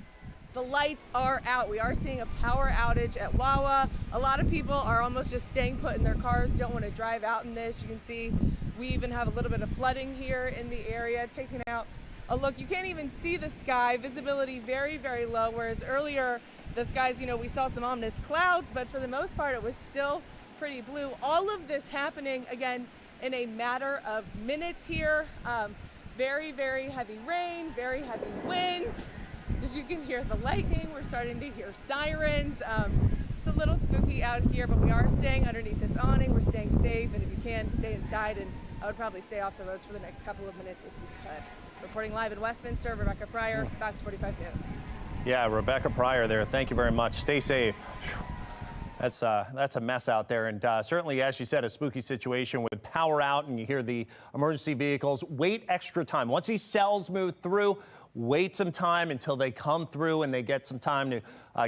the lights are out. We are seeing a power outage at Wawa. A lot of people are almost just staying put in their cars, don't want to drive out in this. You can see we even have a little bit of flooding here in the area, taking out a look. You can't even see the sky. Visibility very, very low, whereas earlier the skies, we saw some ominous clouds, but for the most part, it was still pretty blue. All of this happening, again, in a matter of minutes here. Very, very heavy rain, very heavy winds. As you can hear the lightning, we're starting to hear sirens. It's a little spooky out here, but we are staying underneath this awning. We're staying safe, and if you can, stay inside, and I would probably stay off the roads for the next couple of minutes if you could. Reporting live in Westminster, Rebecca Pryor, Fox 45 News. Yeah, Rebecca Pryor there. Thank you very much. Stay safe. That's a mess out there, and certainly, as you said, a spooky situation with power out, and you hear the emergency vehicles. Wait extra time. Once these cells move through, wait some time until they come through and they get some time to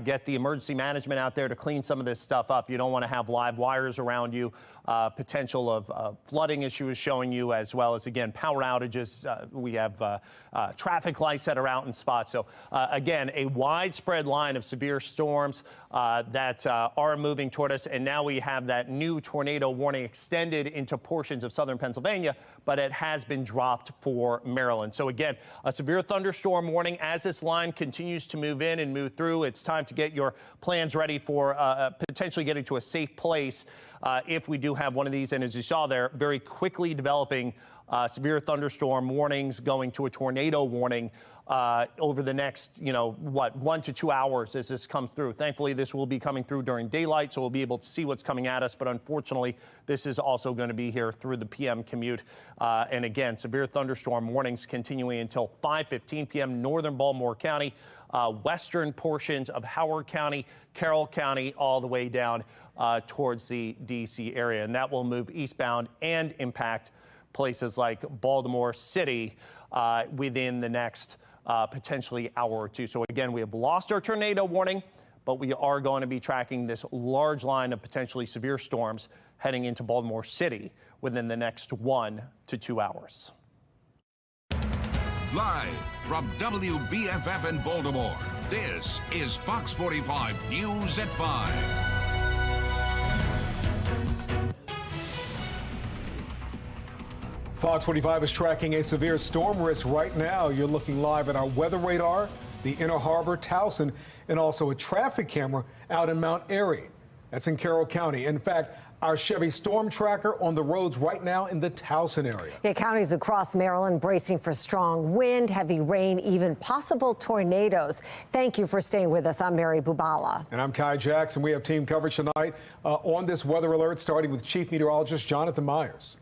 get the emergency management out there to clean some of this stuff up. You don't want to have live wires around you. Potential of flooding, as she was showing you, as well as, again, power outages. We have traffic lights that are out in spots. So, again, a widespread line of severe storms that are moving toward us. And now we have that new tornado warning extended into portions of southern Pennsylvania, but it has been dropped for Maryland. So, again, a severe thunderstorm warning as this line continues to move in and move through. It's time to get your plans ready for potentially getting to a safe place if we do have one of these. And as you saw there, very quickly developing severe thunderstorm warnings going to a tornado warning over the next, 1 to 2 hours as this comes through. Thankfully, this will be coming through during daylight, so we'll be able to see what's coming at us. But unfortunately, this is also going to be here through the PM commute. And again, severe thunderstorm warnings continuing until 5:15 p.m. Northern Baltimore County, western portions of Howard County, Carroll County, all the way down towards the D.C. area. And that will move eastbound and impact places like Baltimore City within the next potentially hour or two. So again, we have lost our tornado warning, but we are going to be tracking this large line of potentially severe storms heading into Baltimore City within the next 1 to 2 hours. Live from WBFF in Baltimore, this is Fox 45 News at 5. Fox 45 is tracking a severe storm risk right now. You're looking live at our weather radar, the Inner Harbor, Towson, and also a traffic camera out in Mount Airy. That's in Carroll County. In fact, our Chevy storm tracker on the roads right now in the Towson area. Yeah, counties across Maryland bracing for strong wind, heavy rain, even possible tornadoes. Thank you for staying with us. I'm Mary Bubala. And I'm Kai Jackson. We have team coverage tonight on this weather alert, starting with Chief Meteorologist Jonathan Myers.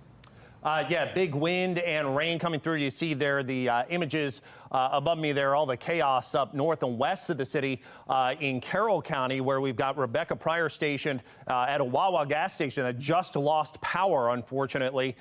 Yeah, big wind and rain coming through. You see there the images above me there, all the chaos up north and west of the city in Carroll County, where we've got Rebecca Pryor stationed at a Wawa gas station that just lost power, unfortunately.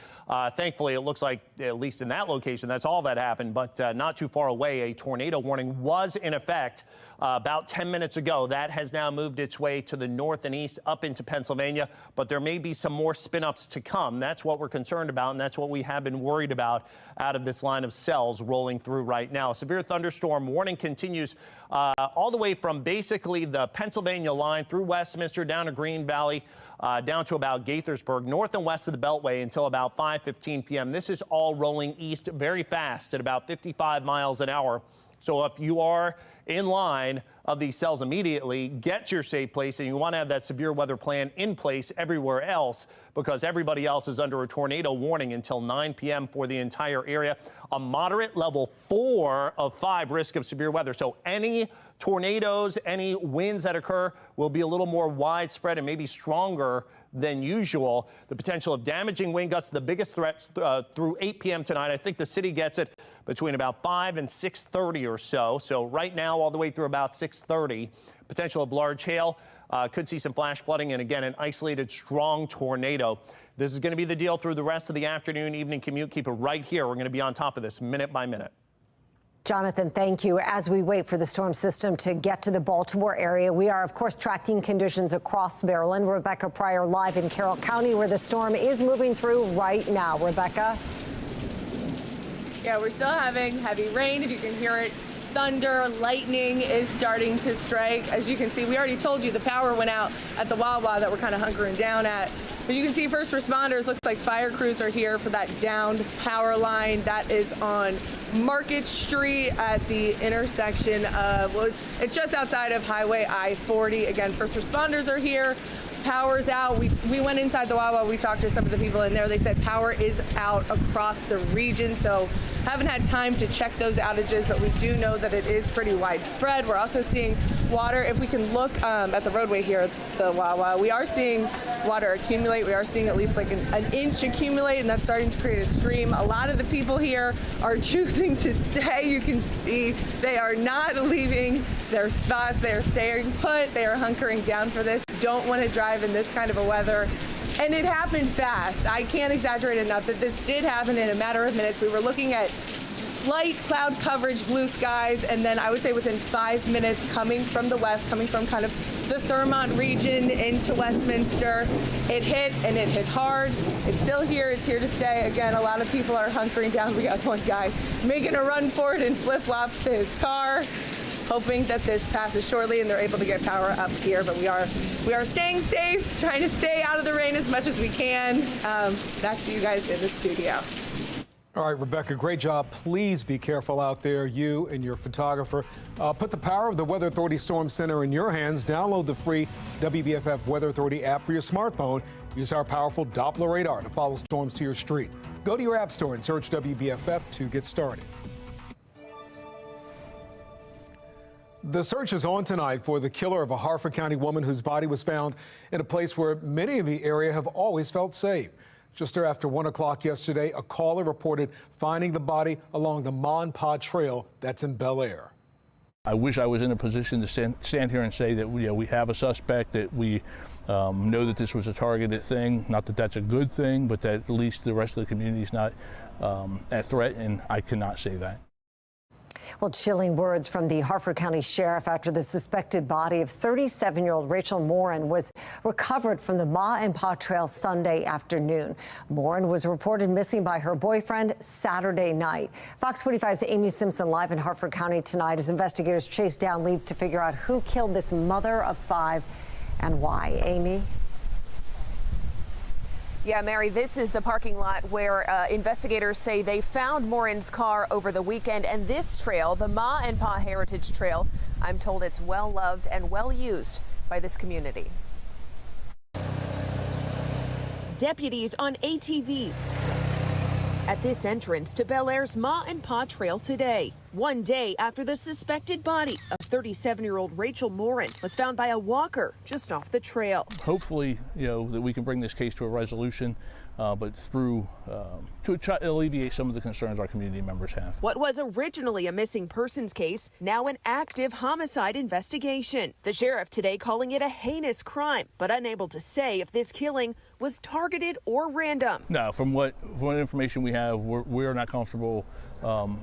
Thankfully, it looks like, at least in that location, that's all that happened. But not too far away, a tornado warning was in effect about 10 minutes ago. That has now moved its way to the north and east up into Pennsylvania, but there may be some more spin-ups to come. That's what we're concerned about, and that's what we have been worried about out of this line of cells rolling through right now. Severe thunderstorm warning continues all the way from basically the Pennsylvania line through Westminster, down to Green Valley, down to about Gaithersburg, north and west of the Beltway until about 5:15 p.m. This is all rolling east very fast at about 55 miles an hour. So if you are in line of these cells immediately, get to your safe place, and you want to have that severe weather plan in place everywhere else, because everybody else is under a tornado warning until 9 p.m. for the entire area. A moderate level 4 of 5 risk of severe weather. So any tornadoes, any winds that occur will be a little more widespread and maybe stronger than usual. The potential of damaging wind gusts, the biggest threat through 8 p.m. tonight. I think the city gets it between about 5 and 6:30 or so. So right now, now all the way through about 6:30. Potential of large hail. Could see some flash flooding and, again, an isolated strong tornado. This is going to be the deal through the rest of the afternoon, evening commute. Keep it right here. We're going to be on top of this minute by minute. Jonathan, thank you. As we wait for the storm system to get to the Baltimore area, we are, of course, tracking conditions across Maryland. Rebecca Pryor live in Carroll County, where the storm is moving through right now. Rebecca? Yeah, we're still having heavy rain, if you can hear it. Thunder, lightning is starting to strike. As you can see, we already told you the power went out at the Wawa that we're kind of hunkering down at. But you can see first responders, looks like fire crews are here for that downed power line. That is on Market Street at the intersection of, well, it's just outside of Highway I-40. Again, first responders are here. Power's out. We went inside the Wawa. We talked to some of the people in there. They said power is out across the region. So haven't had time to check those outages, but we do know that it is pretty widespread. We're also seeing water. If we can look at the roadway here at the Wawa, we are seeing water accumulate. We are seeing at least like an inch accumulate, and that's starting to create a stream. A lot of the people here are choosing to stay. You can see they are not leaving their spots. They are staying put. They are hunkering down for this. Don't want to drive in this kind of a weather. And it happened fast. I can't exaggerate enough that this did happen in a matter of minutes. We were looking at light cloud coverage, blue skies, and then I would say within 5 minutes coming from the west, coming from kind of the Thurmont region into Westminster, it hit and it hit hard. It's still here. It's here to stay. Again, a lot of people are hunkering down. We got one guy making a run for it in flip-flops to his car, hoping that this passes shortly and they're able to get power up here. But we are staying safe, trying to stay out of the rain as much as we can. Back to you guys in the studio. All right, Rebecca, great job. Please be careful out there, you and your photographer. Put the power of the Weather Authority Storm Center in your hands. Download the free WBFF Weather Authority app for your smartphone. Use our powerful Doppler radar to follow storms to your street. Go to your app store and search WBFF to get started. The search is on tonight for the killer of a Harford County woman whose body was found in a place where many in the area have always felt safe. Just after 1 o'clock yesterday, a caller reported finding the body along the Ma Pa Trail that's in Bel Air. I wish I was in a position to stand here and say that we have a suspect, that we know that this was a targeted thing. Not that that's a good thing, but that at least the rest of the community is not at threat, and I cannot say that. Well, chilling words from the Harford County Sheriff after the suspected body of 37-year-old Rachel Morin was recovered from the Ma Pa Trail Sunday afternoon. Morin was reported missing by her boyfriend Saturday night. Fox 45's Amy Simpson live in Harford County tonight as investigators chase down leads to figure out who killed this mother of 5 and why. Amy? Yeah, Mary, this is the parking lot where investigators say they found Morin's car over the weekend. And this trail, the Ma and Pa Heritage Trail, I'm told it's well loved and well used by this community. Deputies on ATVs at this entrance to Bel Air's Ma and Pa Trail today, one day after the suspected body of 37-year-old Rachel Morin was found by a walker just off the trail. Hopefully, that we can bring this case to a resolution, but through to try to alleviate some of the concerns our community members have. What was originally a missing persons case, now an active homicide investigation. The sheriff today calling it a heinous crime, but unable to say if this killing was targeted or random. No, from what information we have, we're not comfortable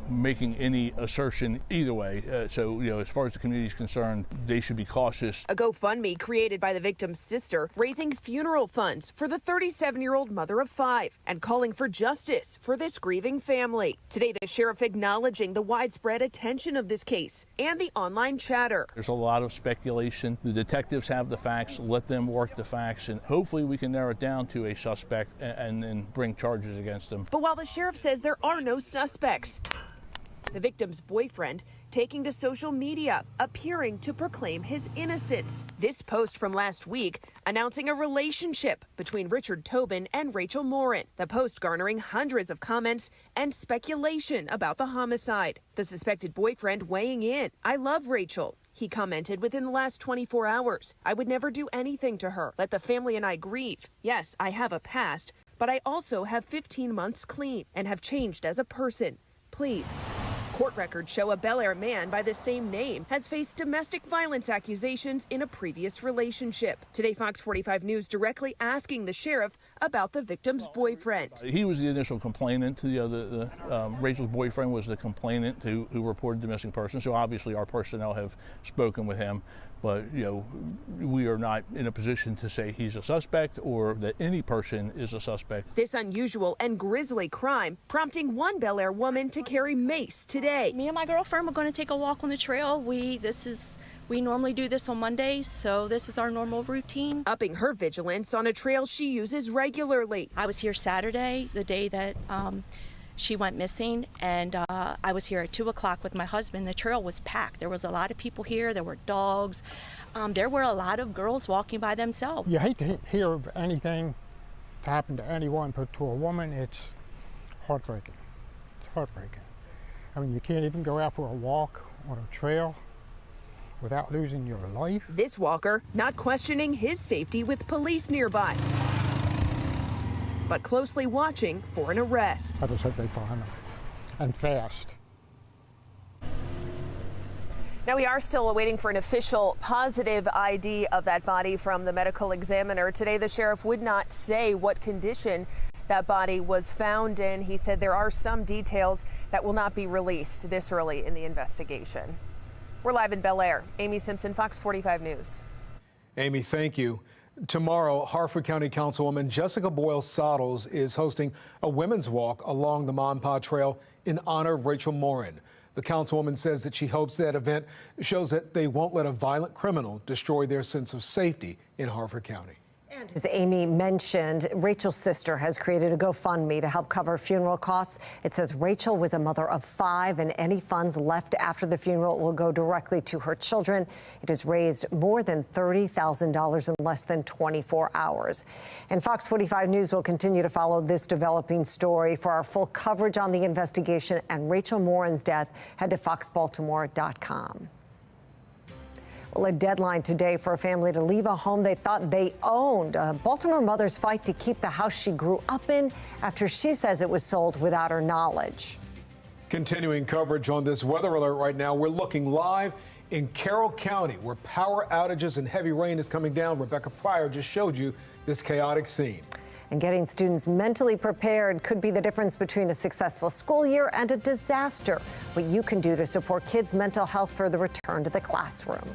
making any assertion either way. So, as far as the community is concerned, they should be cautious. A GoFundMe created by the victim's sister raising funeral funds for the 37-year-old mother of 5 and calling for justice for this grieving family. Today, the sheriff acknowledging the widespread attention of this case and the online chatter. There's a lot of speculation. The detectives have the facts. Let them work the facts, and hopefully we can narrow it down to a suspect and then bring charges against them. But while the sheriff says there are no suspects, the victim's boyfriend taking to social media, appearing to proclaim his innocence. This post from last week announcing a relationship between Richard Tobin and Rachel Morin. The post garnering hundreds of comments and speculation about the homicide. The suspected boyfriend weighing in. "I love Rachel," he commented within the last 24 hours. "I would never do anything to her. Let the family and I grieve. Yes, I have a past, but I also have 15 months clean and have changed as a person. Please." Court records show a Bel Air man by the same name has faced domestic violence accusations in a previous relationship. Today, Fox 45 News directly asking the sheriff about the victim's boyfriend. He was the initial complainant. Rachel's boyfriend was the complainant who reported domestic person. So obviously our personnel have spoken with him. But, we are not in a position to say he's a suspect or that any person is a suspect. This unusual and grisly crime prompting one Bel Air woman to carry mace today. Me and my girlfriend were going to take a walk on the trail. We normally do this on Mondays, so this is our normal routine. Upping her vigilance on a trail she uses regularly. I was here Saturday, the day that she went missing, and I was here at 2 o'clock with my husband. The trail was packed. There was a lot of people here. There were dogs. There were a lot of girls walking by themselves. You hate to hear of anything to happen to anyone, but to a woman, it's heartbreaking. It's heartbreaking. I mean, you can't even go out for a walk on a trail without losing your life. This walker not questioning his safety with police nearby, but closely watching for an arrest. I just hope they find them, and fast. Now, we are still awaiting for an official positive ID of that body from the medical examiner. Today, the sheriff would not say what condition that body was found in. He said there are some details that will not be released this early in the investigation. We're live in Bel Air. Amy Simpson, Fox 45 News. Amy, thank you. Tomorrow, Harford County Councilwoman Jessica Boyle-Sottles is hosting a women's walk along the Ma and Pa Trail in honor of Rachel Morin. The councilwoman says that she hopes that event shows that they won't let a violent criminal destroy their sense of safety in Harford County. And as Amy mentioned, Rachel's sister has created a GoFundMe to help cover funeral costs. It says Rachel was a mother of 5, and any funds left after the funeral will go directly to her children. It has raised more than $30,000 in less than 24 hours. And Fox 45 News will continue to follow this developing story. For our full coverage on the investigation and Rachel Morin's death, head to foxbaltimore.com. Well, a deadline today for a family to leave a home they thought they owned. A Baltimore mother's fight to keep the house she grew up in after she says it was sold without her knowledge. Continuing coverage on this weather alert right now, we're looking live in Carroll County, where power outages and heavy rain is coming down. Rebecca Pryor just showed you this chaotic scene. And getting students mentally prepared could be the difference between a successful school year and a disaster. What you can do to support kids' mental health for the return to the classroom.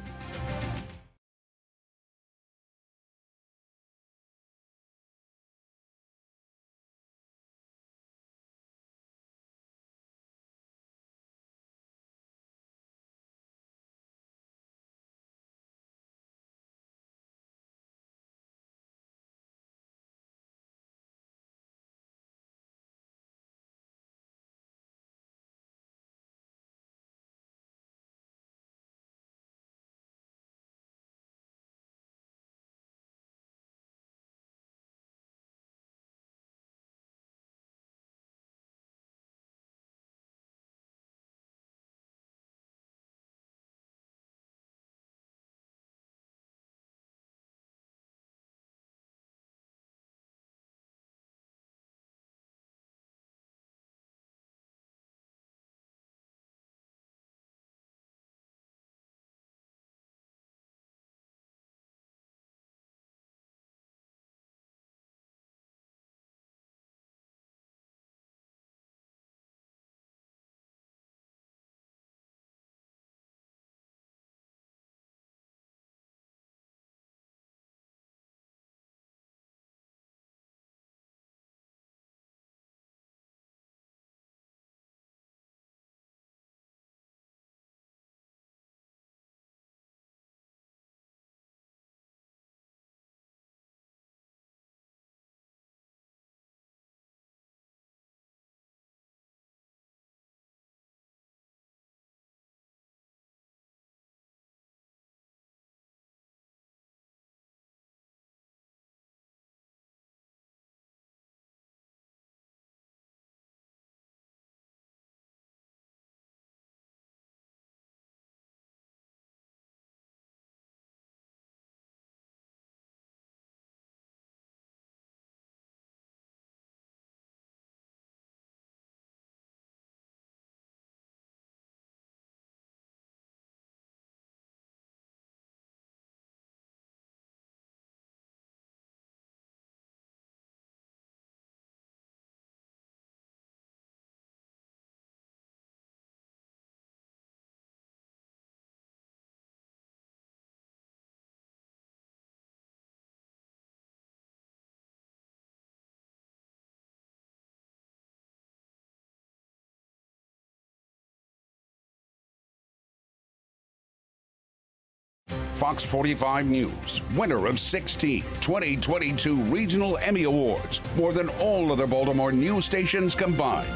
Fox 45 News, winner of 16 2022 Regional Emmy Awards, more than all other Baltimore news stations combined.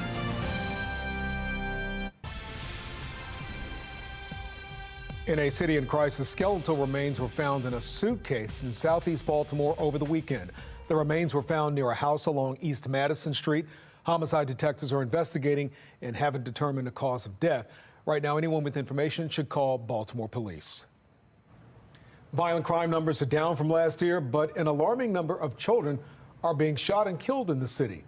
In a city in crisis, skeletal remains were found in a suitcase in southeast Baltimore over the weekend. The remains were found near a house along East Madison Street. Homicide detectives are investigating and haven't determined the cause of death. Right now, anyone with information should call Baltimore police. Violent crime numbers are down from last year, but an alarming number of children are being shot and killed in the city.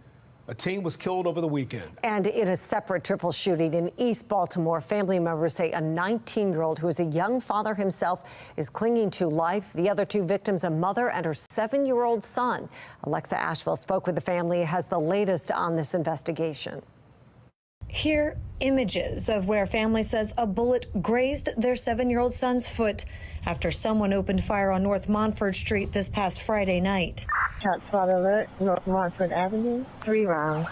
A teen was killed over the weekend. And in a separate triple shooting in East Baltimore, family members say a 19-year-old who is a young father himself is clinging to life. The other two victims, a mother and her 7-year-old son. Alexa Asheville spoke with the family, has the latest on this investigation. Here, images of where family says a bullet grazed their 7-year-old son's foot after someone opened fire on North Montford Street this past Friday night. Shots fired alert, North Montford Avenue, 3 rounds.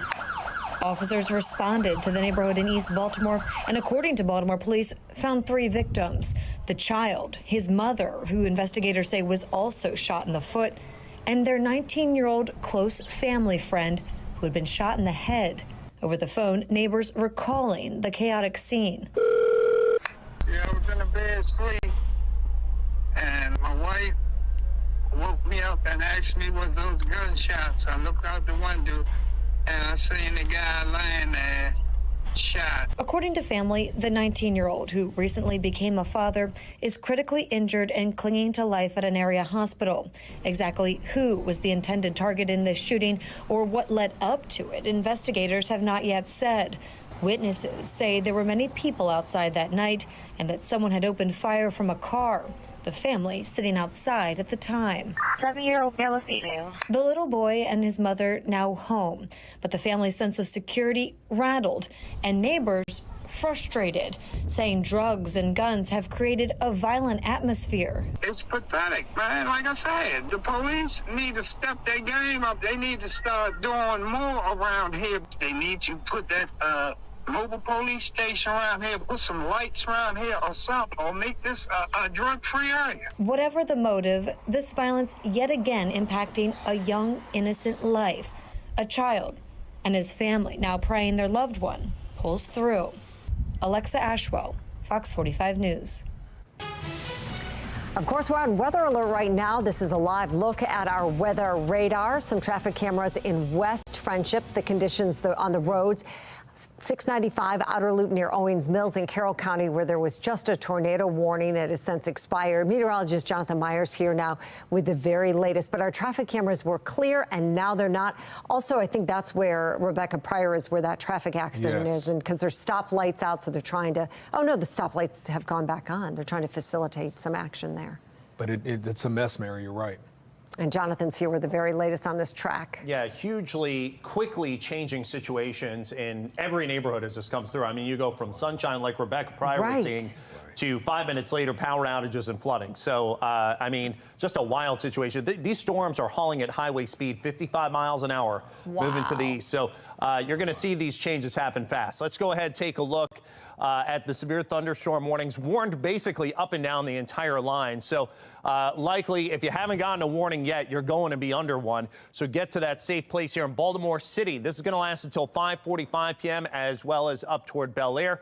Officers responded to the neighborhood in East Baltimore and, according to Baltimore police, found 3 victims. The child, his mother, who investigators say was also shot in the foot, and their 19-year-old close family friend who had been shot in the head. Over the phone, neighbors recalling the chaotic scene. Yeah, I was in the bed asleep, and my wife woke me up and asked me what those gunshots. I looked out the window, and I seen the guy lying there, shot. According to family, the 19-year-old, who recently became a father, is critically injured and clinging to life at an area hospital. Exactly who was the intended target in this shooting or what led up to it, investigators have not yet said. Witnesses say there were many people outside that night and that someone had opened fire from a car. The family sitting outside at the time. 7-year-old male or female. The little boy and his mother now home, but the family's sense of security rattled and neighbors frustrated, saying drugs and guns have created a violent atmosphere. It's pathetic, man. Like I said, the police need to step their game up. They need to start doing more around here. They need to put that mobile police station around here, put some lights around here or something, or make this a drug-free area. Whatever the motive, this violence yet again impacting a young, innocent life. A child and his family now praying their loved one pulls through. Alexa Asheville, Fox 45 News. Of course, we're on weather alert right now. This is a live look at our weather radar. Some traffic cameras in West Friendship. The conditions on the roads. 695 outer loop near Owings Mills in Carroll County, where there was just a tornado warning that has since expired. Meteorologist Jonathan Myers here now with the very latest. But our traffic cameras were clear and now they're not. Also, I think that's where Rebecca Pryor is, where that traffic accident is. And because there's stoplights out, so they're trying to, oh no, the stoplights have gone back on. They're trying to facilitate some action there. But it's a mess, Mary, you're right. And Jonathan's here with the very latest on this track. Yeah, hugely, quickly changing situations in every neighborhood as this comes through. I mean, you go from sunshine like Rebecca Pryor was seeing to 5 minutes later, power outages and flooding. So, I mean, just a wild situation. These storms are hauling at highway speed, 55 miles an hour, moving to the east. So you're going to see these changes happen fast. Let's go ahead, take a look at the severe thunderstorm warnings, warned basically up and down the entire line. So likely, if you haven't gotten a warning yet, you're going to be under one. So get to that safe place here in Baltimore City. This is going to last until 5:45 p.m. as well as up toward Bel Air,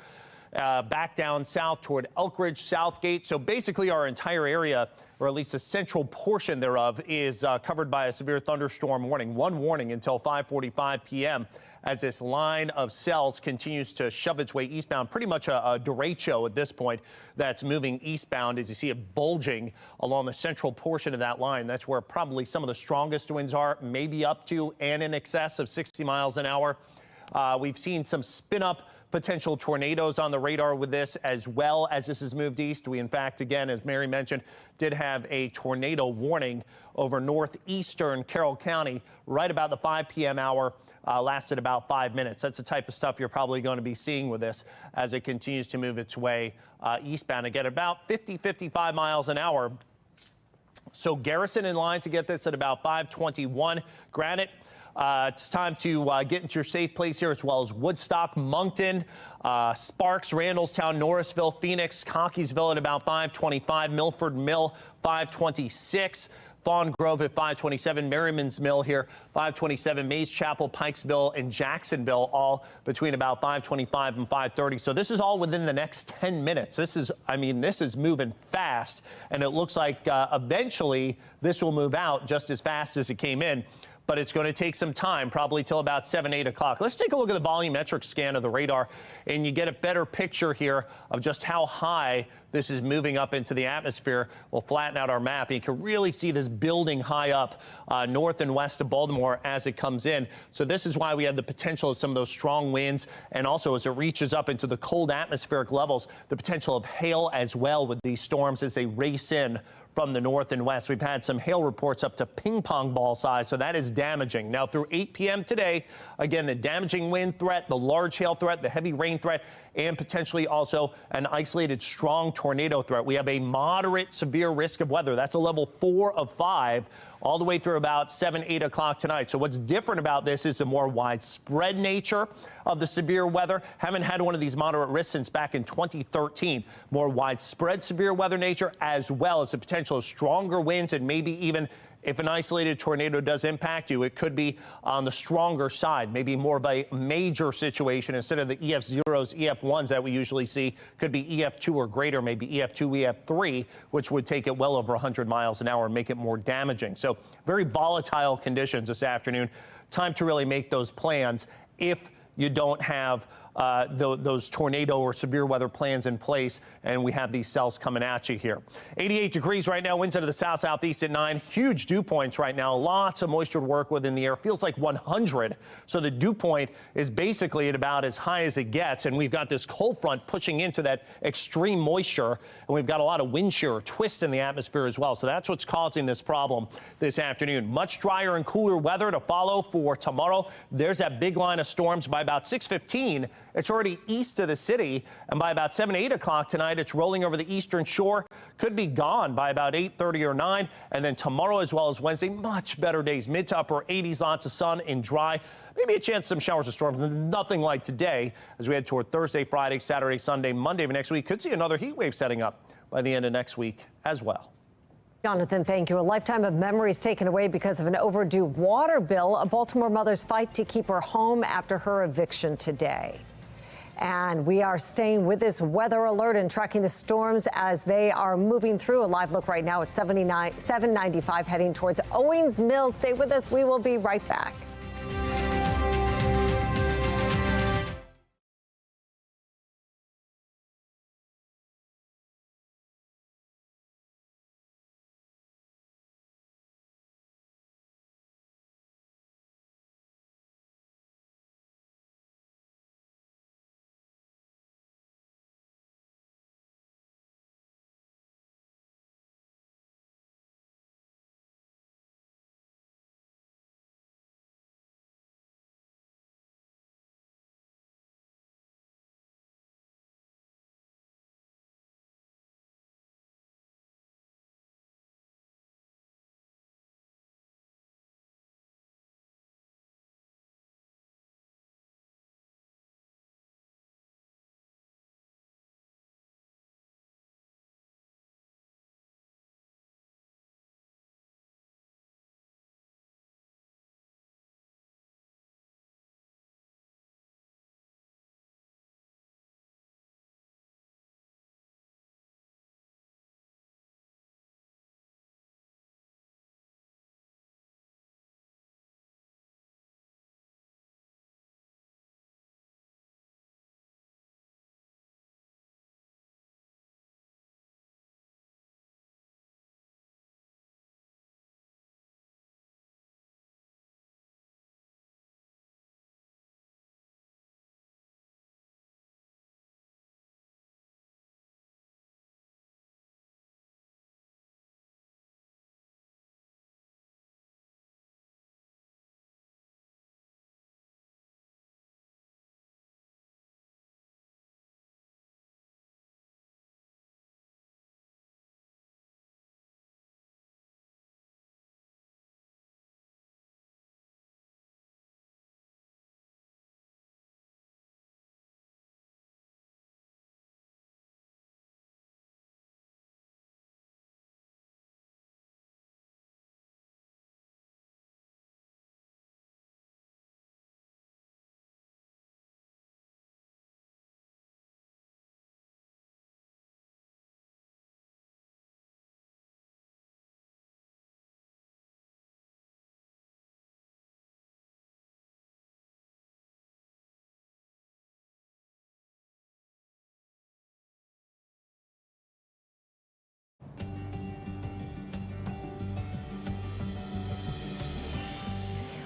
back down south toward Elkridge, Southgate. So basically our entire area, or at least a central portion thereof, is covered by a severe thunderstorm warning. One warning until 5:45 p.m. as this line of cells continues to shove its way eastbound. Pretty much a derecho at this point that's moving eastbound as you see it bulging along the central portion of that line. That's where probably some of the strongest winds are, maybe up to and in excess of 60 miles an hour. We've seen some spin-up potential tornadoes on the radar with this as well as this has moved east. We, in fact, again, as Mary mentioned, did have a tornado warning over northeastern Carroll County right about the 5 p.m. hour. Lasted about 5 minutes. That's the type of stuff you're probably going to be seeing with this as it continues to move its way eastbound again, about 50-55 miles an hour. So Garrison in line to get this at about 5:21. Granted, It's time to get into your safe place here, as well as Woodstock, Moncton, Sparks, Randallstown, Norrisville, Phoenix, Cockeysville at about 525, Milford Mill 526. Fawn Grove at 527, Merriman's Mill here, 527, Mays Chapel, Pikesville, and Jacksonville, all between about 525 and 530. So this is all within the next 10 minutes. This is moving fast, and it looks like eventually this will move out just as fast as it came in. But it's going to take some time, probably till about 7, 8 o'clock. Let's take a look at the volumetric scan of the radar, and you get a better picture here of just how high this is moving up into the atmosphere. We'll flatten out our map, and you can really see this building high up north and west of Baltimore as it comes in. So this is why we have the potential of some of those strong winds, and also as it reaches up into the cold atmospheric levels, the potential of hail as well with these storms as they race in from the north and west. We've had some hail reports up to ping pong ball size, so that is damaging. Now through 8 p.m. today, again, the damaging wind threat, the large hail threat, the heavy rain threat, and potentially also an isolated strong tornado threat. We have a moderate severe risk of weather. That's a level 4 of 5 all the way through about 7, 8 o'clock tonight. So what's different about this is the more widespread nature of the severe weather. Haven't had one of these moderate risks since back in 2013. More widespread severe weather nature, as well as the potential of stronger winds, and maybe even if an isolated tornado does impact you, it could be on the stronger side, maybe more of a major situation instead of the EF0s, EF1s that we usually see. Could be EF2 or greater, maybe EF2, EF3, which would take it well over 100 miles an hour and make it more damaging. So very volatile conditions this afternoon. Time to really make those plans if you don't have those tornado or severe weather plans in place, and we have these cells coming at you here. 88 degrees right now, winds out of the south-southeast at 9. Huge dew points right now. Lots of moisture to work with in the air. Feels like 100. So the dew point is basically at about as high as it gets, and we've got this cold front pushing into that extreme moisture, and we've got a lot of wind shear or twist in the atmosphere as well. So that's what's causing this problem this afternoon. Much drier and cooler weather to follow for tomorrow. There's that big line of storms by about 6:15. It's already east of the city, and by about 7, 8 o'clock tonight, it's rolling over the eastern shore. Could be gone by about 8:30 or 9. And then tomorrow, as well as Wednesday, much better days. Mid to upper 80s, lots of sun and dry. Maybe a chance some showers or storms. Nothing like today as we head toward Thursday, Friday, Saturday, Sunday, Monday of next week. Could see another heat wave setting up by the end of next week as well. Jonathan, thank you. A lifetime of memories taken away because of an overdue water bill. A Baltimore mother's fight to keep her home after her eviction today. And we are staying with this weather alert and tracking the storms as they are moving through. A live look right now at 795 heading towards Owings Mills. Stay with us. We will be right back.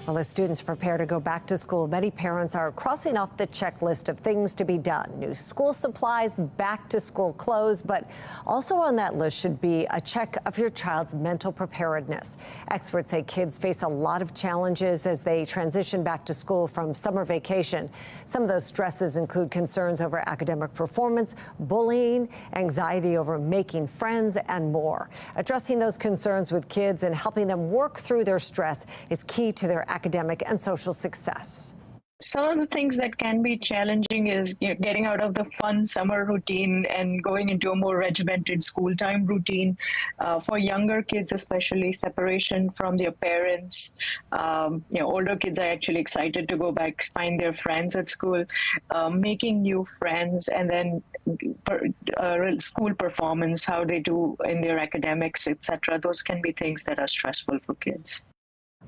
Well, as students prepare to go back to school, many parents are crossing off the checklist of things to be done. New school supplies, back to school clothes, but also on that list should be a check of your child's mental preparedness. Experts say kids face a lot of challenges as they transition back to school from summer vacation. Some of those stresses include concerns over academic performance, bullying, anxiety over making friends, and more. Addressing those concerns with kids and helping them work through their stress is key to their academic and social success. Some of the things that can be challenging is getting out of the fun summer routine and going into a more regimented school time routine. For younger kids, especially, separation from their parents. Older kids are actually excited to go back, find their friends at school, making new friends, and then school performance, how they do in their academics, etc. Those can be things that are stressful for kids.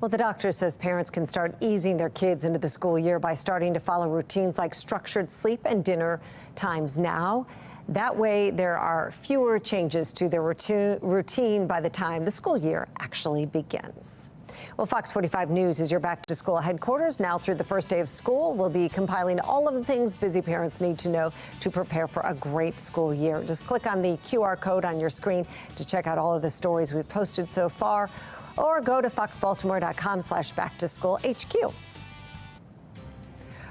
Well, the doctor says parents can start easing their kids into the school year by starting to follow routines like structured sleep and dinner times now. That way, there are fewer changes to their routine by the time the school year actually begins. Well, Fox 45 News is your back-to-school headquarters. Now through the first day of school, we'll be compiling all of the things busy parents need to know to prepare for a great school year. Just click on the QR code on your screen to check out all of the stories we've posted so far, or go to foxbaltimore.com/back-to-school-HQ.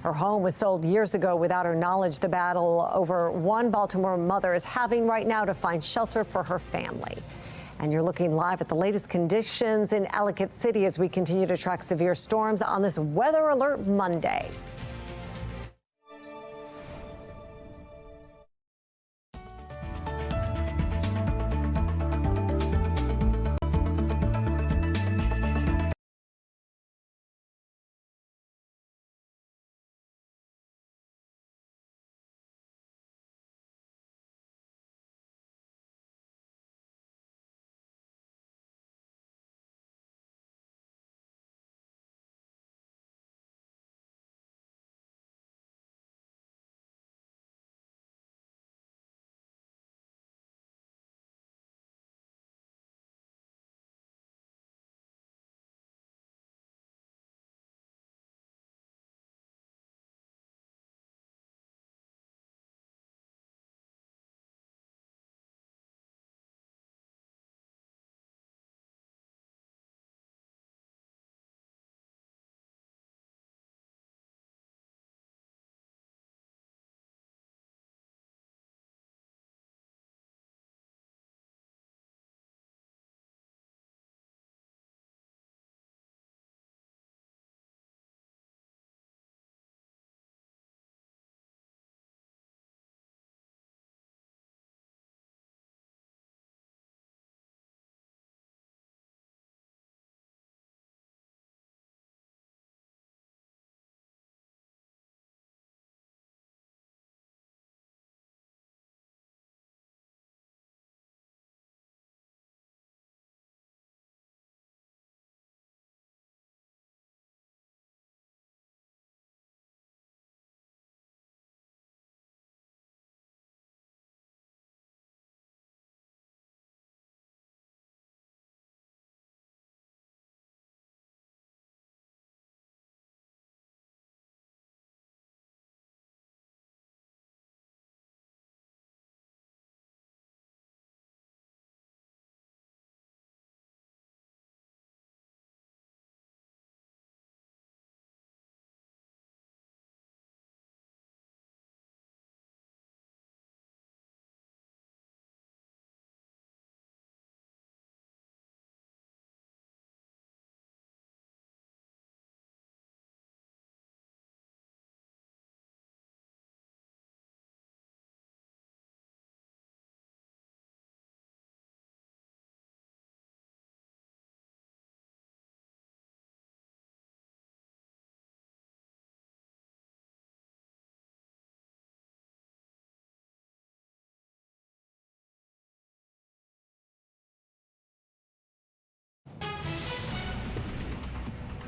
Her home was sold years ago without her knowledge. The battle over one Baltimore mother is having right now to find shelter for her family. And you're looking live at the latest conditions in Ellicott City as we continue to track severe storms on this Weather Alert Monday.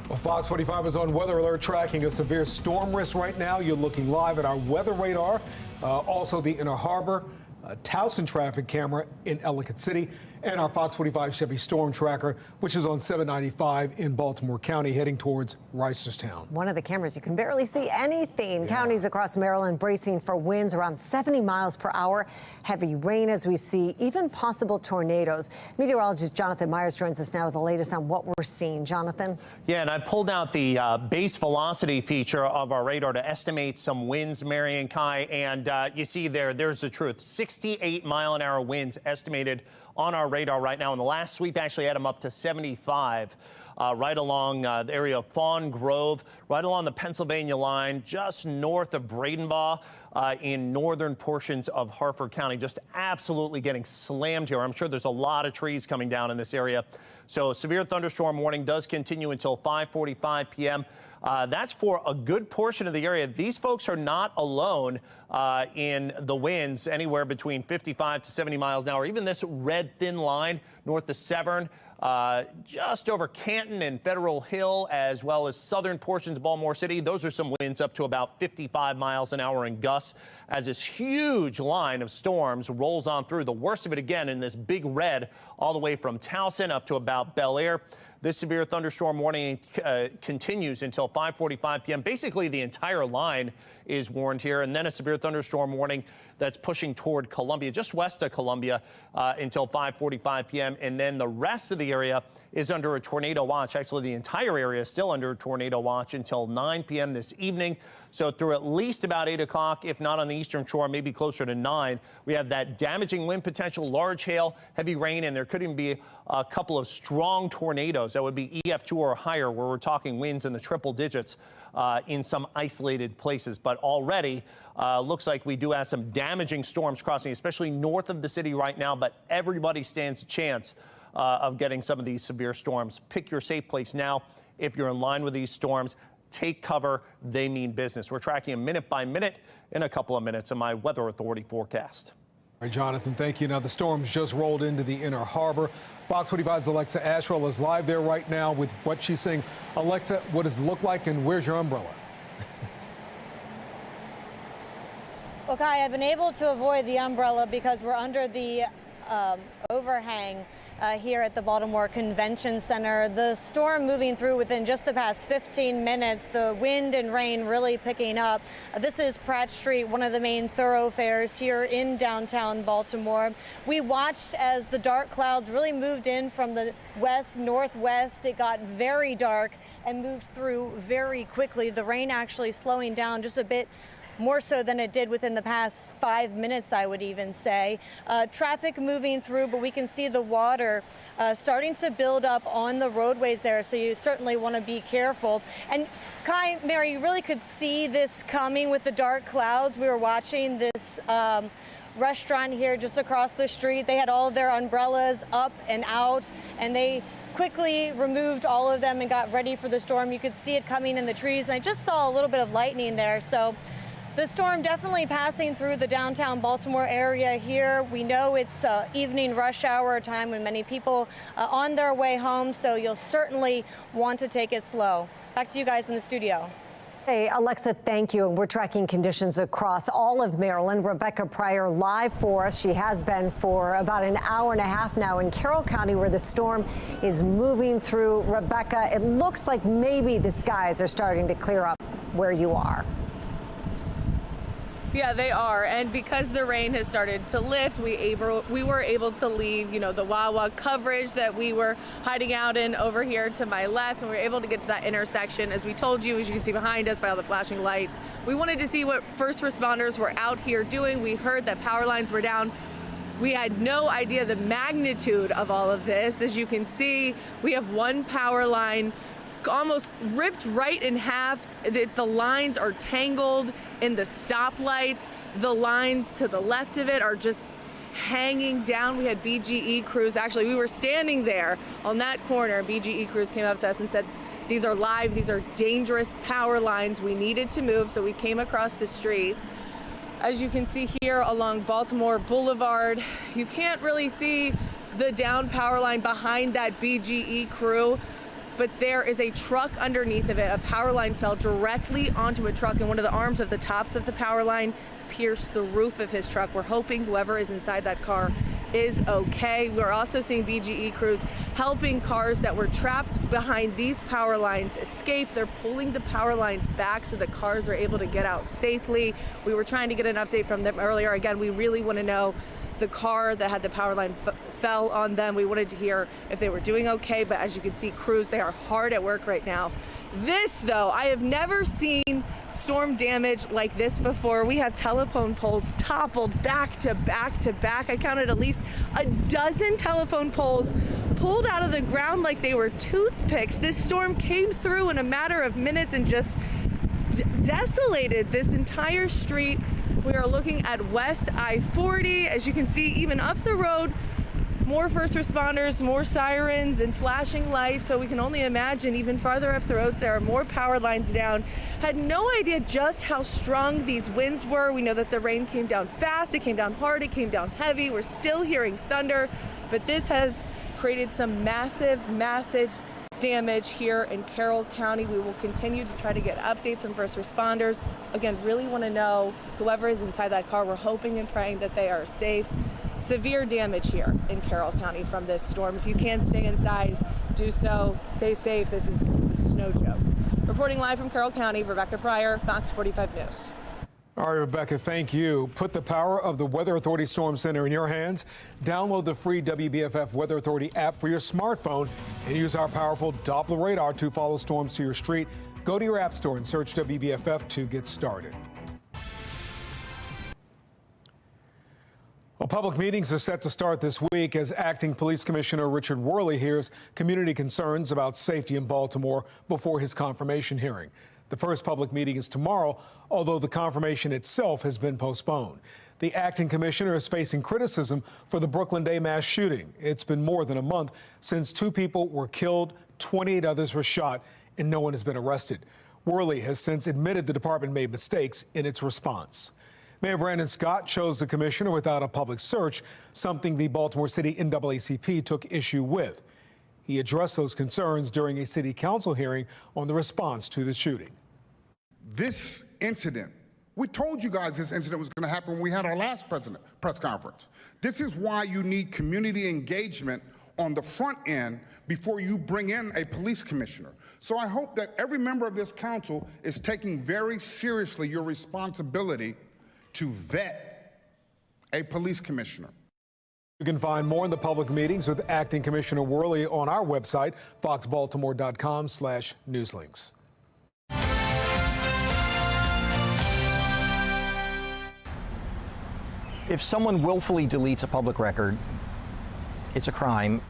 Well, Fox 45 is on Weather Alert, tracking a severe storm risk right now. You're looking live at our weather radar, also the Inner Harbor, Towson traffic camera in Ellicott City, and our Fox 45 Chevy Storm Tracker, which is on 795 in Baltimore County, heading towards Reisterstown. One of the cameras, you can barely see anything. Counties across Maryland bracing for winds around 70 miles per hour. Heavy rain as we see, even possible tornadoes. Meteorologist Jonathan Myers joins us now with the latest on what we're seeing. Jonathan? Yeah, and I pulled out the base velocity feature of our radar to estimate some winds, Mary and Kai, and you see there's the truth. 68-mile-an-hour winds estimated on our radar right now. And the last sweep actually had them up to 75 right along the area of Fawn Grove, right along the Pennsylvania line, just north of Bradenbaugh in northern portions of Harford County. Just absolutely getting slammed here. I'm sure there's a lot of trees coming down in this area. So severe thunderstorm warning does continue until 5:45 p.m. That's for a good portion of the area. These folks are not alone in the winds, anywhere between 55 to 70 miles an hour. Even this red thin line north of Severn, just over Canton and Federal Hill, as well as southern portions of Baltimore City. Those are some winds up to about 55 miles an hour in gusts as this huge line of storms rolls on through. The worst of it, again, in this big red all the way from Towson up to about Bel Air. This severe thunderstorm warning continues until 5:45 p.m. Basically, the entire line is warned here, and then a severe thunderstorm warning that's pushing toward Columbia, just west of Columbia, until 5:45 p.m. And then the rest of the area is under a tornado watch. Actually, the entire area is still under a tornado watch until 9 p.m. this evening. So through at least about 8 o'clock, if not on the eastern shore, maybe closer to 9, we have that damaging wind potential, large hail, heavy rain, and there could even be a couple of strong tornadoes that would be EF2 or higher, where we're talking winds in the triple digits in some isolated places. But already looks like we do have some damaging storms crossing, especially north of the city right now, but everybody stands a chance of getting some of these severe storms. Pick your safe place now. If you're in line with these storms, take cover. They mean business. We're tracking them minute by minute in a couple of minutes in my Weather Authority forecast. All right, Jonathan, thank you. Now, the storms just rolled into the Inner Harbor. Fox 45's Alexa Ashwell is live there right now with what she's saying. Alexa, what does it look like, and where's your umbrella? Well, Kai, I've been able to avoid the umbrella because we're under the overhang here at the Baltimore Convention Center. The storm moving through within just the past 15 minutes, the wind and rain really picking up. This is Pratt Street, one of the main thoroughfares here in downtown Baltimore. We watched as the dark clouds really moved in from the west, northwest. It got very dark and moved through very quickly. The rain actually slowing down just a bit more so than it did within the past 5 minutes, I would even say. Traffic moving through, but we can see the water starting to build up on the roadways there, so you certainly want to be careful. And Kai, Mary, you really could see this coming with the dark clouds. We were watching this restaurant here just across the street. They had all of their umbrellas up and out, and they quickly removed all of them and got ready for the storm. You could see it coming in the trees, and I just saw a little bit of lightning there. So the storm definitely passing through the downtown Baltimore area here. We know it's evening rush hour time when many people on their way home, so you'll certainly want to take it slow. Back to you guys in the studio. Hey, Alexa, thank you. We're tracking conditions across all of Maryland. Rebecca Pryor live for us. She has been for about an hour and a half now in Carroll County, where the storm is moving through. Rebecca, it looks like maybe the skies are starting to clear up where you are. Yeah, they are, and because the rain has started to lift, we were able to leave, the Wawa coverage that we were hiding out in over here to my left, and we were able to get to that intersection. As we told you, as you can see behind us by all the flashing lights, we wanted to see what first responders were out here doing. We heard that power lines were down. We had no idea the magnitude of all of this. As you can see, we have one power line almost ripped right in half. The lines are tangled in the stoplights. The lines to the left of it are just hanging down. We had BGE crews. Actually, we were standing there on that corner. BGE crews came up to us and said, these are live, these are dangerous power lines. We needed to move, so we came across the street. As you can see here along Baltimore Boulevard, you can't really see the down power line behind that BGE crew, but there is a truck underneath of it. A power line fell directly onto a truck, and one of the arms of the tops of the power line pierced the roof of his truck. We're hoping whoever is inside that car is okay. We're also seeing BGE crews helping cars that were trapped behind these power lines escape. They're pulling the power lines back so the cars are able to get out safely. We were trying to get an update from them earlier. Again, we really want to know the car that had the power line fell on them. We wanted to hear if they were doing okay, but as you can see, crews, they are hard at work right now. This, though, I have never seen storm damage like this before. We have telephone poles toppled back to back to back. I counted at least a dozen telephone poles pulled out of the ground like they were toothpicks. This storm came through in a matter of minutes and just desolated this entire street. We are looking at West I-40. As you can see, even up the road, more first responders, more sirens and flashing lights. So we can only imagine even farther up the roads, there are more power lines down. Had no idea just how strong these winds were. We know that the rain came down fast, it came down hard, it came down heavy. We're still hearing thunder, but this has created some massive damage here in Carroll County. We will continue to try to get updates from first responders. Again, really want to know whoever is inside that car. We're hoping and praying that they are safe. Severe damage here in Carroll County from this storm. If you can stay inside, do so. Stay safe. This is no joke. Reporting live from Carroll County, Rebecca Pryor, Fox 45 News. All right, Rebecca, thank you. Put the power of the Weather Authority Storm Center in your hands. Download the free WBFF Weather Authority app for your smartphone and use our powerful Doppler radar to follow storms to your street. Go to your app store and search WBFF to get started. Well, public meetings are set to start this week as Acting Police Commissioner Richard Worley hears community concerns about safety in Baltimore before his confirmation hearing. The first public meeting is tomorrow, although the confirmation itself has been postponed. The acting commissioner is facing criticism for the Brooklyn Day mass shooting. It's been more than a month since 2 people were killed, 28 others were shot, and no one has been arrested. Worley has since admitted the department made mistakes in its response. Mayor Brandon Scott chose the commissioner without a public search, something the Baltimore City NAACP took issue with. He addressed those concerns during a city council hearing on the response to the shooting. This incident, we told you guys this incident was going to happen when we had our last press conference. This is why you need community engagement on the front end before you bring in a police commissioner. So I hope that every member of this council is taking very seriously your responsibility to vet a police commissioner. You can find more in the public meetings with Acting Commissioner Worley on our website, foxbaltimore.com/newslinks. If someone willfully deletes a public record, it's a crime.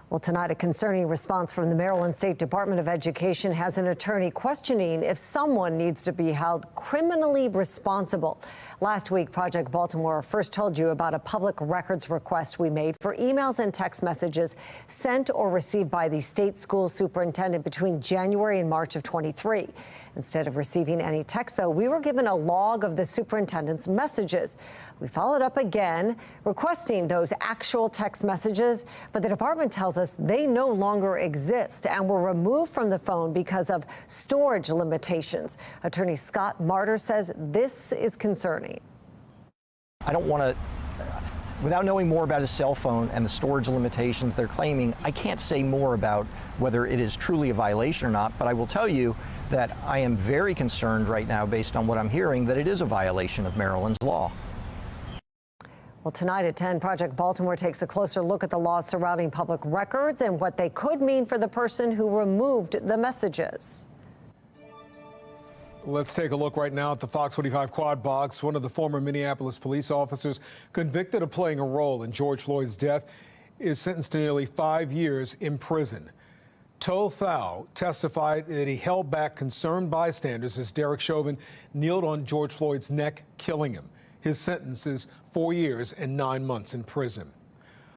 Well, tonight, a concerning response from the Maryland State Department of Education has an attorney questioning if someone needs to be held criminally responsible. Last week, Project Baltimore first told you about a public records request we made for emails and text messages sent or received by the state school superintendent between January and March of 23. Instead of receiving any text, though, we were given a log of the superintendent's messages. We followed up again, requesting those actual text messages, but the department tells us they no longer exist and were removed from the phone because of storage limitations. Attorney Scott Martyr says this is concerning. I don't want to, without knowing more about his cell phone and the storage limitations they're claiming, I can't say more about whether it is truly a violation or not, but I will tell you that I am very concerned right now, based on what I'm hearing, that it is a violation of Maryland's law. Well, tonight at 10, Project Baltimore takes a closer look at the laws surrounding public records and what they could mean for the person who removed the messages. Let's take a look right now at the Fox 45 quad box. One of the former Minneapolis police officers convicted of playing a role in George Floyd's death is sentenced to nearly 5 years in prison. To Thao testified that he held back concerned bystanders as Derek Chauvin kneeled on George Floyd's neck, killing him. His sentence is 4 years and 9 months in prison.